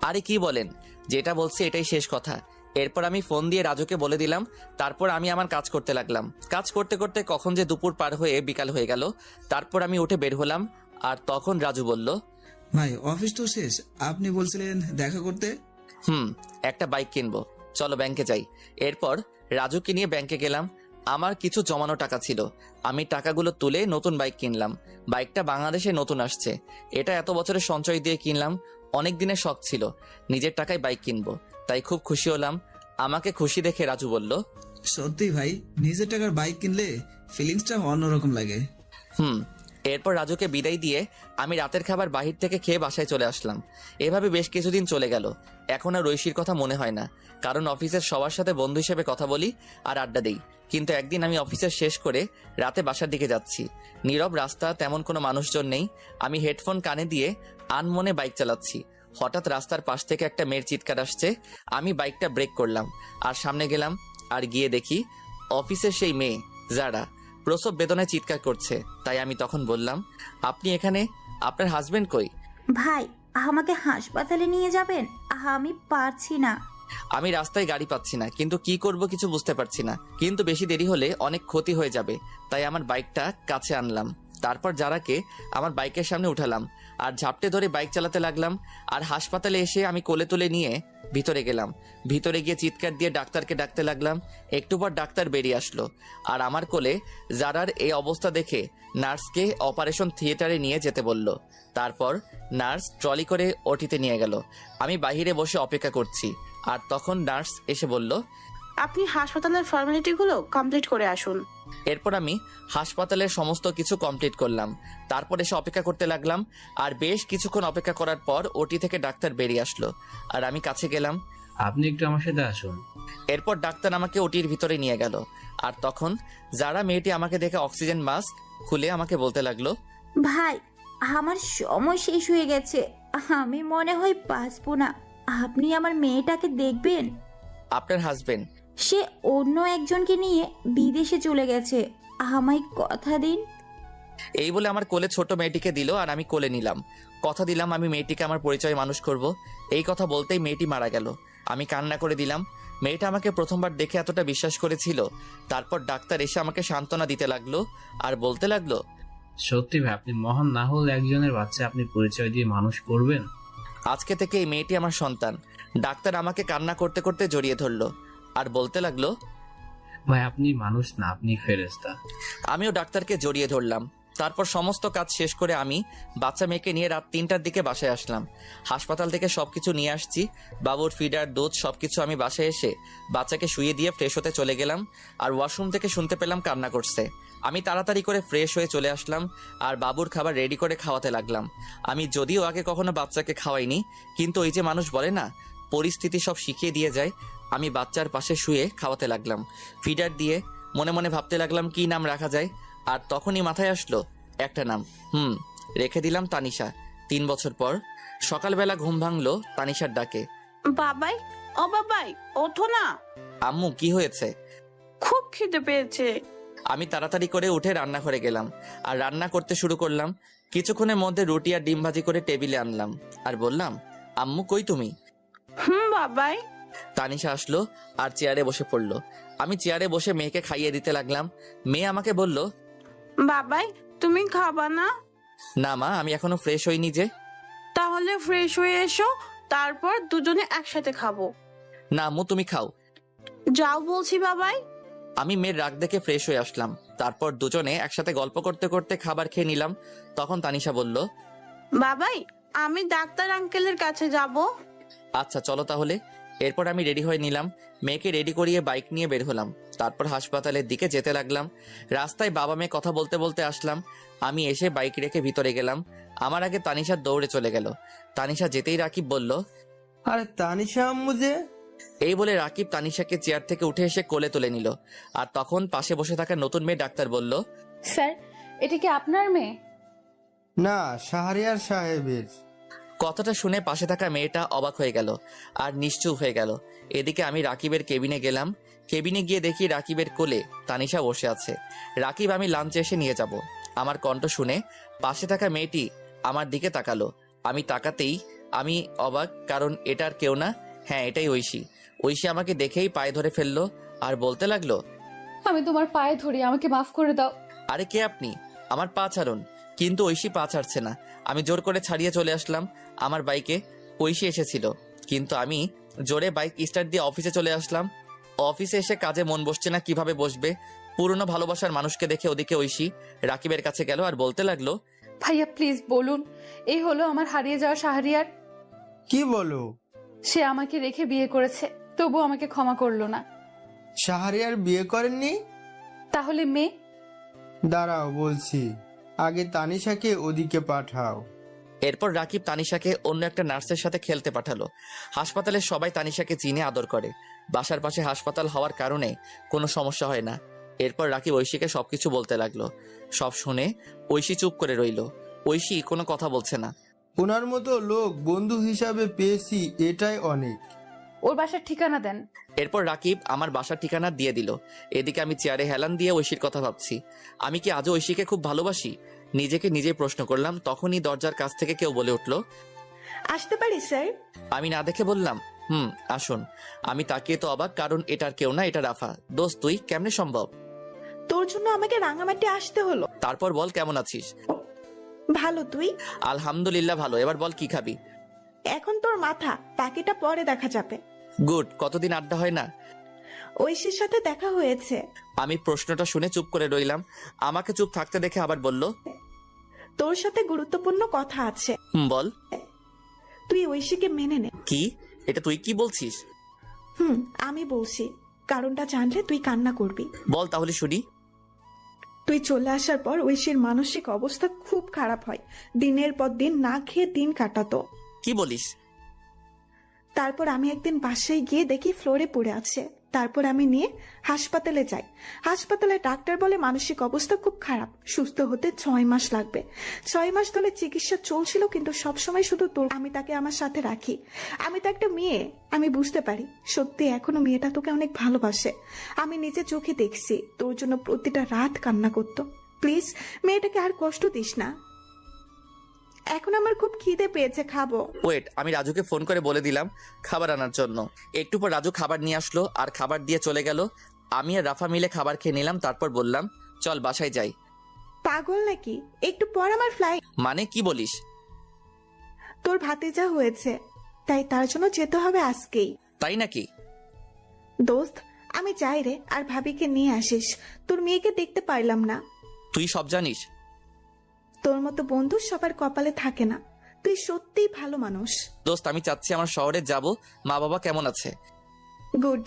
আরে কি বলেন, যেটা বলছি এটাই শেষ কথা। এরপর আমি ফোন দিয়ে রাজুকে বলে দিলাম। তারপর আমি আমার কাজ করতে লাগলাম। কাজ করতে করতে কখন যে দুপুর পার হয়ে বিকাল হয়ে গেল। তারপর আমি উঠে বের হলাম আর তখন রাজু বলল, ভাই অফিস তো শেষ, আপনি বলছিলেন দেখা করতে। একটা বাইক কিনবো, চলো ব্যাংকে যাই। এরপর রাজুকে নিয়ে ব্যাংকে গেলাম। আমার কিছু জমানো টাকা ছিল, আমি টাকাগুলো তুলে নতুন বাইক কিনলাম। বাইকটা বাংলাদেশে নতুন আসছে। এটা এত বছরের সঞ্চয় দিয়ে কিনলাম। অনেক দিনের শখ ছিল নিজের টাকায় বাইক কিনবো, তাই খুব খুশি হলাম। আমাকে খুশি দেখে রাজু বলল, সত্যি ভাই, নিজের টাকার বাইক কিনলে ফিলিংসটা অন্যরকম লাগে। এরপর রাজুকে বিদায় দিয়ে আমি রাতের খাবার বাহির থেকে খেয়ে বাসায় চলে আসলাম। এভাবে বেশ কিছুদিন চলে গেল। এখন আর ঐশীর কথা মনে হয় না, কারণ অফিসের সবার সাথে বন্ধু হিসেবে কথা বলি আর আড্ডা দেই। কিন্তু একদিন আমি অফিসের শেষ করে রাতে বাসার দিকে যাচ্ছি। নীরব রাস্তা, তেমন কোনো মানুষজন নেই। আমি হেডফোন কানে দিয়ে আনমনে বাইক চালাচ্ছি। হঠাৎ রাস্তার পাশ থেকে একটা মেয়ের চিৎকার আসছে। আমি বাইকটা ব্রেক করলাম আর সামনে গেলাম। আর গিয়ে দেখি অফিসের সেই মেয়ে যারা প্রসব বেদনায় চিৎকার করছে। তাই আমি তখন বললাম, আপনি এখানে? আপনার হাজবেন্ড কই? ভাই আমাকে হাসপাতালে নিয়ে যাবেন, আমি পারছি না। আমি রাস্তায় গাড়ি পাচ্ছি না, কিন্তু কি করব কিছু বুঝতে পারছি না। কিন্তু বেশি দেরি হলে অনেক ক্ষতি হয়ে যাবে, তাই আমার বাইকটা কাছে আনলাম। তারপর যারাকে আমার বাইকের সামনে উঠালাম আর ঝাপটে ধরে বাইক চালাতে লাগলাম। আর হাসপাতালে এসে আমি কোলে তুলে নিয়ে ভিতরে গেলাম। ভিতরে গিয়ে চিৎকার দিয়ে ডাক্তারকে ডাকতে লাগলাম। একটু পর ডাক্তার বেরিয়ে আসলো আর আমার কোলে যারার এই অবস্থা দেখে নার্সকে অপারেশন থিয়েটারে নিয়ে যেতে বলল। তারপর নার্স ট্রলি করে ওটিতে নিয়ে গেল। আমি বাইরে বসে অপেক্ষা করছি আর তখন নার্স এসে বলল, আপনি হাসপাতালের ফর্মালিটিগুলো কমপ্লিট করে আসুন। এরপর আমি হাসপাতালের সমস্ত কিছু কমপ্লিট করলাম। তারপর এসে অপেক্ষা করতে লাগলাম। আর বেশ কিছুক্ষণ অপেক্ষা করার পর ওটি থেকে ডাক্তার বেরিয়ে আসলো আর আমি কাছে গেলাম। আপনি একটু আমার সাথে আসুন। এরপর ডাক্তার আমাকে ওটির ভিতরে নিয়ে গেল। আর তখন যারা মেয়েটি আমাকে দেখে অক্সিজেন মাস্ক খুলে আমাকে বলতে লাগলো, ভাই আমার সময় শেষ হয়ে গেছে, আমি মনে হয় বাঁচবো না। আপনি আমার মেয়েটাকে দেখবেন। আপনার হাজবেন্ড? সে অন্য একজনকে নিয়ে বিদেশে চলে গেছে, আমায় কথা দিন। এই বলে আমার কোলে ছোট মেয়েটিকে দিল আর আমি কোলে নিলাম। কথা দিলাম আমি মেয়েটিকে আমার পরিচয় মানুষ করব। এই কথা বলতেই মেয়েটি মারা গেল। আমি কান্না করে দিলাম। মেয়েটা আমাকে প্রথমবার দেখে এতটা বিশ্বাস করেছিল। তারপর ডাক্তার এসে আমাকে সান্ত্বনা দিতে লাগলো আর বলতে লাগলো, সত্যি ভাই, আপনি মহান না হলে একজনের বাচ্চা আপনি পরিচয় দিয়ে মানুষ করবেন। আজকে থেকে এই মেয়েটি আমার সন্তান। ডাক্তার আমাকে কান্না করতে করতে জড়িয়ে ধরলো আর বলতে লাগলো, ভাই আপনি মানুষ না, আপনি ফেরেশতা। আমিও ডাক্তারকে জড়িয়ে ধরলাম। তারপর সমস্ত কাজ শেষ করে আমি বাচ্চা মেয়েকে নিয়ে রাত 3টার দিকে বাসায় আসলাম। হাসপাতাল থেকে সবকিছু নিয়ে আসছি, বাবুর ফিডার, দুধ সবকিছু। আমি বাসায় এসে বাচ্চাকে শুয়ে দিয়ে ফ্রেশ হতে চলে গেলাম, আর ওয়াশরুম থেকে শুনতে পেলাম কান্না করছে। আমি তাড়াতাড়ি করে ফ্রেশ হয়ে চলে আসলাম আর বাবুর খাবার রেডি করে খাওয়াতে লাগলাম। আমি যদিও আগে কখনো বাচ্চাকে খাওয়াইনি, কিন্তু ওই যে মানুষ বলে না, পরিস্থিতি সব শিখিয়ে দিয়ে যায়। আমি বাচ্চার পাশে শুয়ে খাওয়াতে লাগলাম, ফিডার দিয়ে। মনে মনে ভাবতে লাগলাম কি নাম রাখা যায়। আর তখনই মাথায় আসলো একটা নাম। রেখে দিলাম তানিশা। 3 বছর পর সকালবেলা ঘুম ভাঙলো তানিশার ডাকে। বাবাই, ও বাবাই, ওঠো না। আম্মু, কি হয়েছে? খুব খিদে পেয়েছে। আমি তাড়াতাড়ি করে উঠে রান্নাঘরে গেলাম আর রান্না করতে শুরু করলাম। কিছুক্ষণের মধ্যে রুটি আর ডিম ভাজি করে টেবিলে আনলাম আর বললাম, আম্মু কই তুমি? বাবাই। তানিশা আসলো আর চেয়ারে বসে পড়লো। আমি চেয়ারে বসে মেয়েকে খাইয়ে দিতে লাগলাম। মেয়ে আমাকে বলল, বাবাই, তুমি খাবা না? না মা, আমি এখনো ফ্রেশ হইনি যে। তাহলে ফ্রেশ হয়ে এসো, তারপর দুজনে একসাথে খাবো। না আম্মু, তুমি খাও। যাও বলছি বাবাই। আমি মেয়ের রাগ দেখে ফ্রেশ হয়ে আসলাম। তারপর দুজনে একসাথে গল্প করতে করতে খাবার খেয়ে নিলাম। তখন তানিশা বলল, বাবাই, আমি ডাক্তার আঙ্কেলের কাছে যাব। আচ্ছা চলো তাহলে। এরপর আমি রেডি হয়ে নিলাম, মেয়েকে রেডি করিয়ে বাইক নিয়ে বের হলাম। তারপর হাসপাতালের দিকে যেতে লাগলাম। রাস্তায় বাবা মেয়ে কথা বলতে বলতে আসলাম। আমি এসে বাইক রেখে ভিতরে গেলাম। আমার আগে তানিশা দৌড়ে চলে গেল। তানিশা যেতেই রাকিব বলল, আরে তানিশা আম্মু যে। এই বলে রাকিব তানিশাকে চেয়ার থেকে উঠে এসে কোলে তুলে নিল। আর তখন পাশে বসে থাকা নতুন মেয়ে ডাক্তার বলল, স্যার, এটা কি আপনার মেয়ে? না, শাহরিয়ার সাহেবের। কথাটা শুনে পাশে থাকা মেয়েটা অবাক হয়ে গেল আর নিশ্চুপ হয়ে গেল। এদিকে আমি রাকিবের কেবিনে গেলাম। কেবিনে গিয়ে দেখি রাকিবের কোলে তানিশা বসে আছে। রাকিব আমি লাঞ্চে এসে নিয়ে যাব। আমার কণ্ঠ শুনে পাশে থাকা মেয়েটি আমার দিকে তাকালো। আমি তাকাতেই আমি অবাক, কারণ এটার কেউ না, হ্যাঁ এটাই ঐশী। ঐশী আমাকে দেখেই পায়ে ধরে ফেললো আর বলতে লাগলো, আমি তোমার পায়ে ধরি, আমাকে মাফ করে দাও। আরে কে আপনি? আমার পা ছাড়ুন। কিন্তু ঐশী পা ছাড়ছে না। আমি জোর করে ছাড়িয়ে চলে আসলাম আমার বাইকে। ঐশী এসেছিল, কিন্তু আমি জোরে বাইক স্টার্ট দিয়ে অফিসে চলে আসলাম। অফিসে এসে কাজে মন বসছে না, কিভাবে বসবে? পুরনো ভালোবাসার মানুষকে দেখে ওদিকে ঐশী রাকিবের কাছে গেল আর বলতে লাগলো, ভাইয়া প্লিজ বলুন, এই হলো আমার হারিয়ে যাওয়া শাহরিয়ার। কি বলো? সে আমাকে রেখে বিয়ে করেছে, তবু আমাকে ক্ষমা করলো না। শাহরিয়ার বিয়ে করেননি? তাহলে মেয়ে? দাঁড়াও বলছি, আগে তানিশাকে ওদিকে পাঠাও। এরপর রাকিব তানিশাকে অন্য একটা নার্সের সাথে খেলতে পাঠালো। হাসপাতালে সবাই তানিশাকে চিনে আদর করে। বাসার পাশে হাসপাতাল হওয়ার কারণে কোনো সমস্যা হয় না। এরপর রাকিব ঐশীকে সবকিছু বলতে লাগলো। সব শুনে ঐশী চুপ করে রইল। ঐশী কোনো কথা বলছে না। ওনার মতো লোক বন্ধু হিসাবে পেয়েছি, এটাই অনেক। ওর বাসার ঠিকানা দেন। এরপর রাকিব আমার বাসার ঠিকানা দিয়ে দিল। এদিকে আমি চেয়ারে হেলান দিয়ে ঐশীর কথা ভাবছি। আমি কি আজও ঐশীকে খুব ভালোবাসি? নিজেকে নিজেই প্রশ্ন করলাম। তখনই দরজার কাছ থেকে কেউ বলে উঠলো, আসতে পারি স্যার? আমি না দেখে বললাম, আসুন। আমি তাকিয়ে তো অবাক, কারণ এটার কেউ না, এটা রাফা। দোস্ত, তুই কেমনে সম্ভব? তোর জন্য আমাকে রাঙামাটি আসতে হলো। তারপর বল, কেমন আছিস? ভালো, তুই? আলহামদুলিল্লাহ ভালো। এবার বল কি খাবি? এখন তোর মাথা, বাকিটা পরে দেখা যাবে। গুড। কতদিন আড্ডা হয় না। ঐশীর সাথে দেখা হয়েছে। আমি প্রশ্নটা শুনে চুপ করে রইলাম। আমাকে চুপ থাকতে দেখে আবার বলল, তোর সাথে গুরুত্বপূর্ণ কথা আছে। বল। তুই ঐশীকে মেনে নে। কি? এটা তুই কি বলছিস? আমি বলছি, কারণটা জানলে তুই কান্না করবি। বল তাহলে শুনি। তুই চলে আসার পর ঐশীর মানসিক অবস্থা খুব খারাপ হয়। দিনের পর দিন না খেয়ে দিন কাটাতো। কি বলিস? তারপর আমি একদিন বাসায় গিয়ে দেখি ফ্লোরে পড়ে আছে। তারপর আমি নিয়ে হাসপাতালে যাই। হাসপাতালে ডাক্তার বলে মানসিক অবস্থা খুব খারাপ, সুস্থ হতে 6 মাস লাগবে। 6 মাস ধরে চিকিৎসা চলছিল, কিন্তু সবসময় শুধু তোর। আমি তাকে আমার সাথে রাখি। আমি তো একটা মেয়ে, আমি বুঝতে পারি সত্যি এখনো মেয়েটা তোকে অনেক ভালোবাসে। আমি নিজে চোখে দেখছি তোর জন্য প্রতিটা রাত কান্না করতো। প্লিজ মেয়েটাকে আর কষ্ট দিস না। এখন আমার খুব খিদে পেয়েছে, খাবো। ওয়েট, আমি রাজুকে ফোন করে বলে দিলাম খাবার আনার জন্য। একটু পর রাজু খাবার নিয়ে আসলো আর খাবার দিয়ে চলে গেল। আমি আর রাফা মিলে খাবার খেয়ে নিলাম। তারপর বললাম, চল বাসায় যাই। পাগল নাকি? একটু পর আমার ফ্লাইট। মানে কি বলিস? তোর ভাতিজা হয়েছে, তাই তার জন্য যেতে হবে আজকেই। তাই নাকি? দোস্ত, আমি যাই রে, আর ভাবিকে নিয়ে আসিস। তোর মেয়েকে দেখতে পারলাম না। তুই সব জানিস? তোর মতো বন্ধু সবার কপালে থাকে না। তুই সত্যিই ভালো মানুষ। দোস্ত, আমি চাচ্ছি আমার শহরে যাব। মা বাবা কেমন আছে? গুড।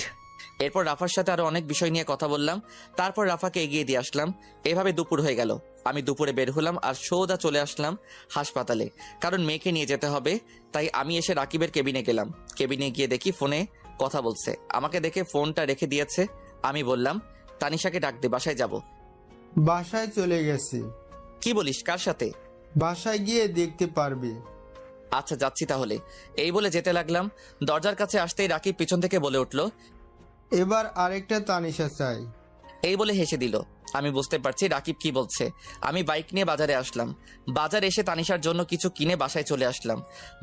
এরপর রাফার সাথে আরো অনেক বিষয় নিয়ে কথা বললাম। তারপর রাফাকে এগিয়ে দিয়ে আসলাম। এভাবে দুপুর হয়ে গেল। আমি দুপুরে বের হলাম আর সোজা চলে আসলাম হাসপাতালে, কারণ মেয়েকে নিয়ে যেতে হবে। তাই আমি এসে রাকিবের কেবিনে গেলাম। কেবিনে গিয়ে দেখি ফোনে কথা বলছে। আমাকে দেখে ফোনটা রেখে দিয়েছে। আমি বললাম, তানিশাকে ডাক দে, বাসায় যাব। বাসায় চলে গেছি। কি বলিস? কার সাথে? বাসায় গিয়ে দেখতে পারবি। আচ্ছা, যাচ্ছি তাহলে। এই বলে যেতে লাগলাম। দরজার কাছে আসতেই রাকিব পিছন থেকে বলে উঠল, এবার আরেকটা তানিশা চাই। এই বলে হেসে দিল। আমি বুঝতে পারছি রাকিব কি বলছে। আমি বাইক নিয়ে বাজারে আসলাম। বাজারে এসে তানিশার জন্য কিছু কিনে বাসায় চলে আসলাম।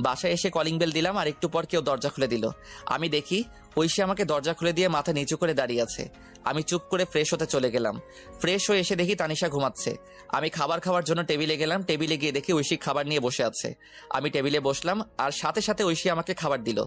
বাসায় এসে কলিং বেল দিলাম, আর একটু পর কেউ দরজা খুলে দিল। আমি দেখি ঐশী আমাকে দরজা খুলে দিয়ে মাথা নিচু করে দাঁড়িয়ে আছে। আমি চুপ করে ফ্রেশ হতে চলে গেলাম। ফ্রেশ হয়ে এসে দেখি তানিশা ঘুমাচ্ছে। আমি খাবার খাওয়ার জন্য টেবিলে গেলাম। টেবিলে গিয়ে দেখি ঐশী খাবার নিয়ে বসে আছে। আমি টেবিলে বসলাম, আর সাথে সাথে ঐশী আমাকে খাবার দিল।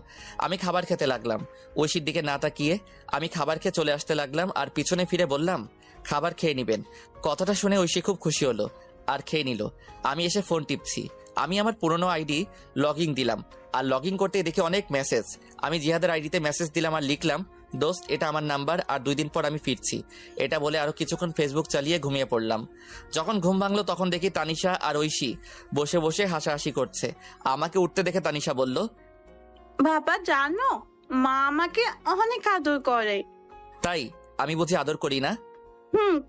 আমি খাবার খেতে লাগলাম। ঐশীর দিকে না তাকিয়ে আমি খাবার খেয়ে চলে আসতে লাগলাম, আর পিছনে ফিরে বললাম, খাবার খেয়ে নিবেন। কথাটা শুনে ঐশী খুব খুশি হলো আর খেয়ে নিল। আমি এসে ফোন টিপছি। আমি আমার পুরনো আইডি লগইন দিলাম, আর লগইন করতে দেখি অনেক মেসেজ। আমি জিহাদের আইডিতে মেসেজ দিলাম আর লিখলাম, দোস্ত, এটা আমার নাম্বার, আর 2 দিন পর আমি ফিরছি। এটা বলে আরো কিছুক্ষণ ফেসবুক চালিয়ে ঘুমিয়ে পড়লাম। যখন ঘুম ভাঙলো তখন দেখি তানিশা আর ঐশী বসে বসে হাসাহাসি করছে। আমাকে উঠতে দেখে তানিশা বলল, বাবা জানো, মা আমাকে অনেক আদর করে। তাই? আমি বুঝি আদর করি না?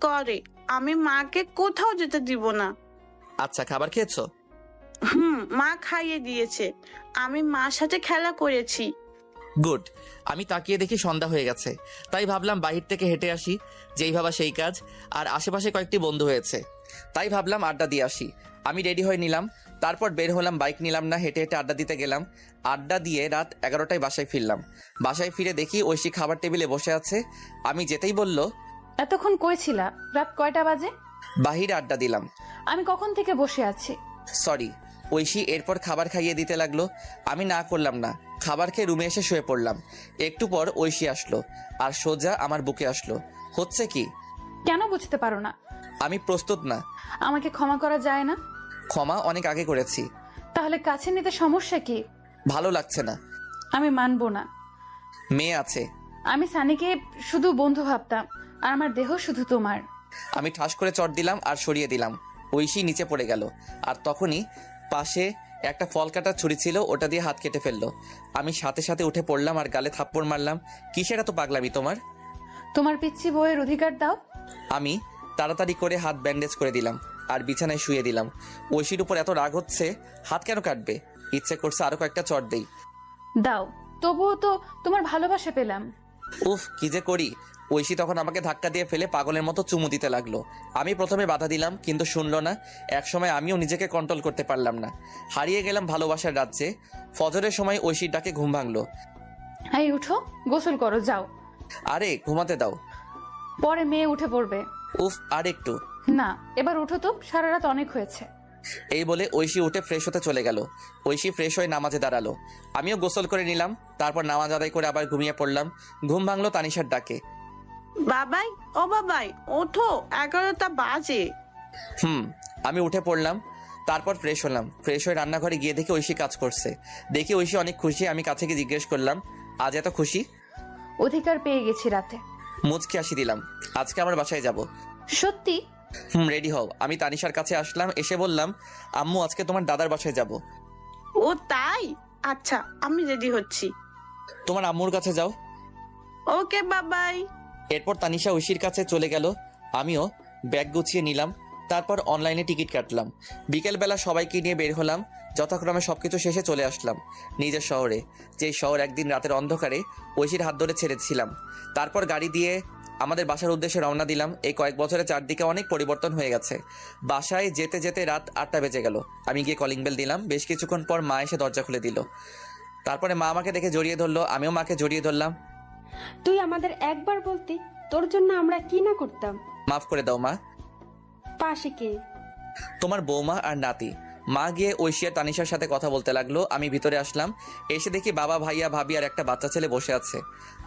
করে। আমি মাকে কোথাও যেতে দিব না। আচ্ছা, খাবার খেয়েছো? মা খাইয়ে দিয়েছে। আমি মার সাথে খেলা করেছি। গুড। আমি তাকিয়ে দেখি সন্ধ্যা হয়ে গেছে। তাই ভাবলাম বাহির থেকে হেঁটে আসি। যেই ভাবা সেই কাজ। আর আশেপাশে কয়েকটি বন্ধু হয়েছে, তাই ভাবলাম আড্ডা দিয়ে আসি। আমি রেডি হয়ে নিলাম। তারপর বের হলাম। বাইক নিলাম না, হেঁটে হেঁটে আড্ডা দিতে গেলাম। আড্ডা দিয়ে রাত 11টায় বাসায় ফিরলাম। বাসায় ফিরে দেখি ঐশী খাবার টেবিলে বসে আছে। আমি যেতেই বলল, এতক্ষণ কই ছিলা? রাত কয়টা বাজে? বাহিরে আড্ডা দিলাম। আমি কখন থেকে বসে আছি। সরি। ঐশী এরপর খাবার খাইয়ে দিতে লাগলো। আমি না করলাম না। খাবার খেয়ে রুমে এসে শুয়ে পড়লাম। একটু পর ঐশী আসলো আর সোজা আমার বুকে আসলো। হচ্ছে কি? কেন বুঝতে পারো না? আমি প্রস্তুত না। আমাকে ক্ষমা করা যায় না? ক্ষমা অনেক আগে করেছি। তাহলে কাছে নিতে সমস্যা কি? ভালো লাগছে না। আমি মানবো না। মেয়ে আছে। আমি সানিকে শুধু বন্ধু ভাবতাম, আর আমার দেহ শুধু তোমার। আমি ঠাস করে চট দিলাম আর সরিয়ে দিলাম। ঐশী নিচে পড়ে গেল। আর তখনই পাশে একটা ফল কাটার ছুরি ছিল, ওটা দিয়ে হাত কেটে ফেললো। আমি সাথে সাথে উঠে পড়লাম আর গালে থাপ্পড় মারলাম। কিসের এত পাগলামি তোমার? তোমার পিচ্ছি বউয়ের অধিকার দাও। আমি তাড়াতাড়ি করে হাত ব্যান্ডেজ করে দিলাম আর বিছানায় শুয়ে দিলাম। ঐশীর উপর এত রাগ হচ্ছে, হাত কেন কাটবে? ইচ্ছে করছে আরো কয়েকটা চট দেই। দাও, তবুও তো তোমার ভালোবাসা পেলাম। উফ, কি যে করি। ঐশী তখন আমাকে ধাক্কা দিয়ে ফেলে পাগলের মতো চুমু দিতে লাগলো। আমি প্রথমে বাধা দিলাম, কিন্তু শুনলো না। একসময় আমিও নিজেকে কন্ট্রোল করতে পারলাম না। হারিয়ে গেলাম ভালোবাসার রাজ্যে। ফজরের সময় ঐশীর ডাকে ঘুম ভাঙলো। এই উঠো, গোসল করো, যাও। আরে ঘুমাতে দাও। পরে মেয়ে উঠে পড়বে। উফ, আর একটু। না, এবার উঠো তো, সারা রাত অনেক হয়েছে। এই বলে ঐশী উঠে ফ্রেশ হতে চলে গেল। ঐশী ফ্রেশ হয়ে নামাজে দাঁড়ালো। আমিও গোসল করে নিলাম। তারপর নামাজ আদায় করে আবার ঘুমিয়ে পড়লাম। ঘুম ভাঙলো তানিশার ডাকে। বাবাই, ও বাবাই, ওঠো, 11টা বাজে। আমি উঠে পড়লাম। তারপর ফ্রেশ হলাম। ফ্রেশ হয়ে রান্নাঘরে গিয়ে দেখি ঐশী কাজ করছে। দেখি ঐশী অনেক খুশি। আমি কাছে গিয়ে জিজ্ঞেস করলাম, আজ এত খুশি? অধিকার পেয়ে গেছি রাতে। মুচকি হাসি দিলাম। আজকে আমার বাসায় যাব। সত্যি? রেডি হও। আমি তানিশার কাছে আসলাম। এসে বললাম, আম্মু, আজকে তোমার দাদার বাসায় যাব। ও তাই? আচ্ছা, আমি রেডি হচ্ছি। তোমার আম্মুর কাছে যাও। ওকে বাবাই। এরপর তানিশা ঐশীর কাছে চলে গেল। আমিও ব্যাগ গুছিয়ে নিলাম। তারপর অনলাইনে টিকিট কাটলাম। বিকেলবেলা সবাইকে নিয়ে বের হলাম। যথাক্রমে সবকিছু শেষে চলে আসলাম নিজের শহরে, যেই শহর একদিন রাতের অন্ধকারে ঐশীর হাত ধরে ছেড়েছিলাম। তারপর গাড়ি দিয়ে আমাদের বাসার উদ্দেশ্যে রওনা দিলাম। এই কয়েক বছরে চারদিকে অনেক পরিবর্তন হয়ে গেছে। বাসায় যেতে যেতে রাত 8টা বেজে গেল। আমি গিয়ে কলিং বেল দিলাম। বেশ কিছুক্ষণ পর মা এসে দরজা খুলে দিল। তারপরে মা আমাকে দেখে জড়িয়ে ধরলো। আমিও মাকে জড়িয়ে ধরলাম। তুই আমাদের একবার বলতি, তোর জন্য আমরা কি না করতাম। মাফ করে দাও মা। পাশে কে? তোমার বৌমা আর নাতি। মা গিয়ে ঐশী আর তানিশার সাথে কথা বলতে লাগলো। আমি ভিতরে আসলাম, এসে দেখি বাবা, ভাইয়া, ভাবি আর একটা বাচ্চা ছেলে বসে আছে।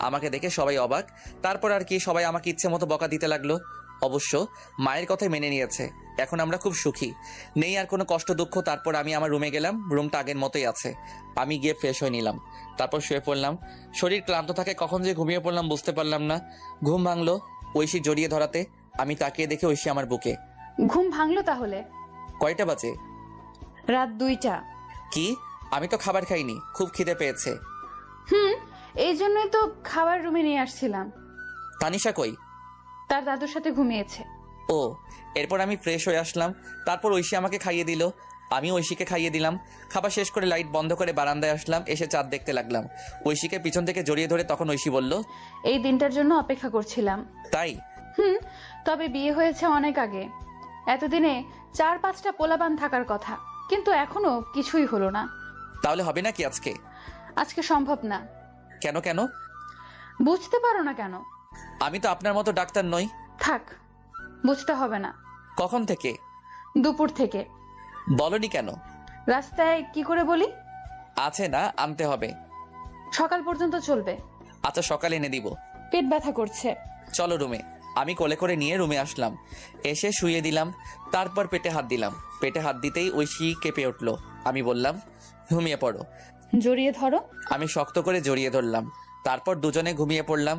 আমাকে দেখে সবাই অবাক। তারপর আর কি, সবাই আমাকে ইচ্ছে মতো বকা দিতে লাগলো। অবশ্য মায়ের কথাই মেনে নিয়েছে। এখন আমরা খুব সুখী, নেই আর কোনো কষ্ট দুঃখ। তারপর আমি আমার রুমে গেলাম, রুমটা আগের মতোই আছে। আমি গিয়ে ফ্রেশ হয়ে নিলাম, তারপর শুয়ে পড়লাম। শরীর ক্লান্ত থাকে, কখন যে ঘুমিয়ে পড়লাম বুঝতে পারলাম না। ঘুম ভাঙলো ঐশী জড়িয়ে ধরাতে। আমি তাকিয়ে দেখে ঐশী আমার বুকে। ঘুম ভাঙলো তাহলে? কয়টা বাজে? রাত 2টা। কি? আমি তো খাবার খাইনি, খুব খিদে পেয়েছে। এই জন্যই তো খাবার রুমে নিয়ে আসছিলাম। তানিশা কই? তার দাদুর সাথে ঘুমিয়েছে। ও। এরপর আমি ফ্রেশ হয়ে আসলাম, তারপর ঐশী আমাকে খাইয়ে দিল, আমি ঐশীকে খাইয়ে দিলাম। খাবার শেষ করে লাইট বন্ধ করে বারান্দায় আসলাম, এসে চাঁদ দেখতে লাগলাম। ঐশীকে পিছন থেকে জড়িয়ে ধরে তখন ঐশী বলল, এই দিনটার জন্য অপেক্ষা করছিলাম। তাই? তবে বিয়ে হয়েছে অনেক আগে। এতদিনে 4-5টা পোলাপান থাকার কথা, কিন্তু এখনো কিছুই হলো না। তাহলে হবে নাকি আজকে? আজকে সম্ভব না। কেন কেন? বুঝতে পারো না কেন? আমি তো আপনার মতো ডাক্তার নই। থাক, বুঝতে হবে না। কখন থেকে? দুপুর থেকে। বলনি কেন? রাস্তায় কি করে বলি? আছে না, আনতে হবে। সকাল পর্যন্ত চলবে। আচ্ছা, সকালে এনে দিব। পেট ব্যথা করছে। চলো রুমে। আমি কোলে করে নিয়ে রুমে আসলাম, এসে শুয়ে দিলাম। তারপর পেটে হাত দিলাম। পেটে হাত দিতেই ঐশী কেঁপে উঠলো। আমি বললাম, ঘুমিয়ে পড়ো। জড়িয়ে ধরো। আমি শক্ত করে জড়িয়ে ধরলাম, তারপর দুজনে ঘুমিয়ে পড়লাম।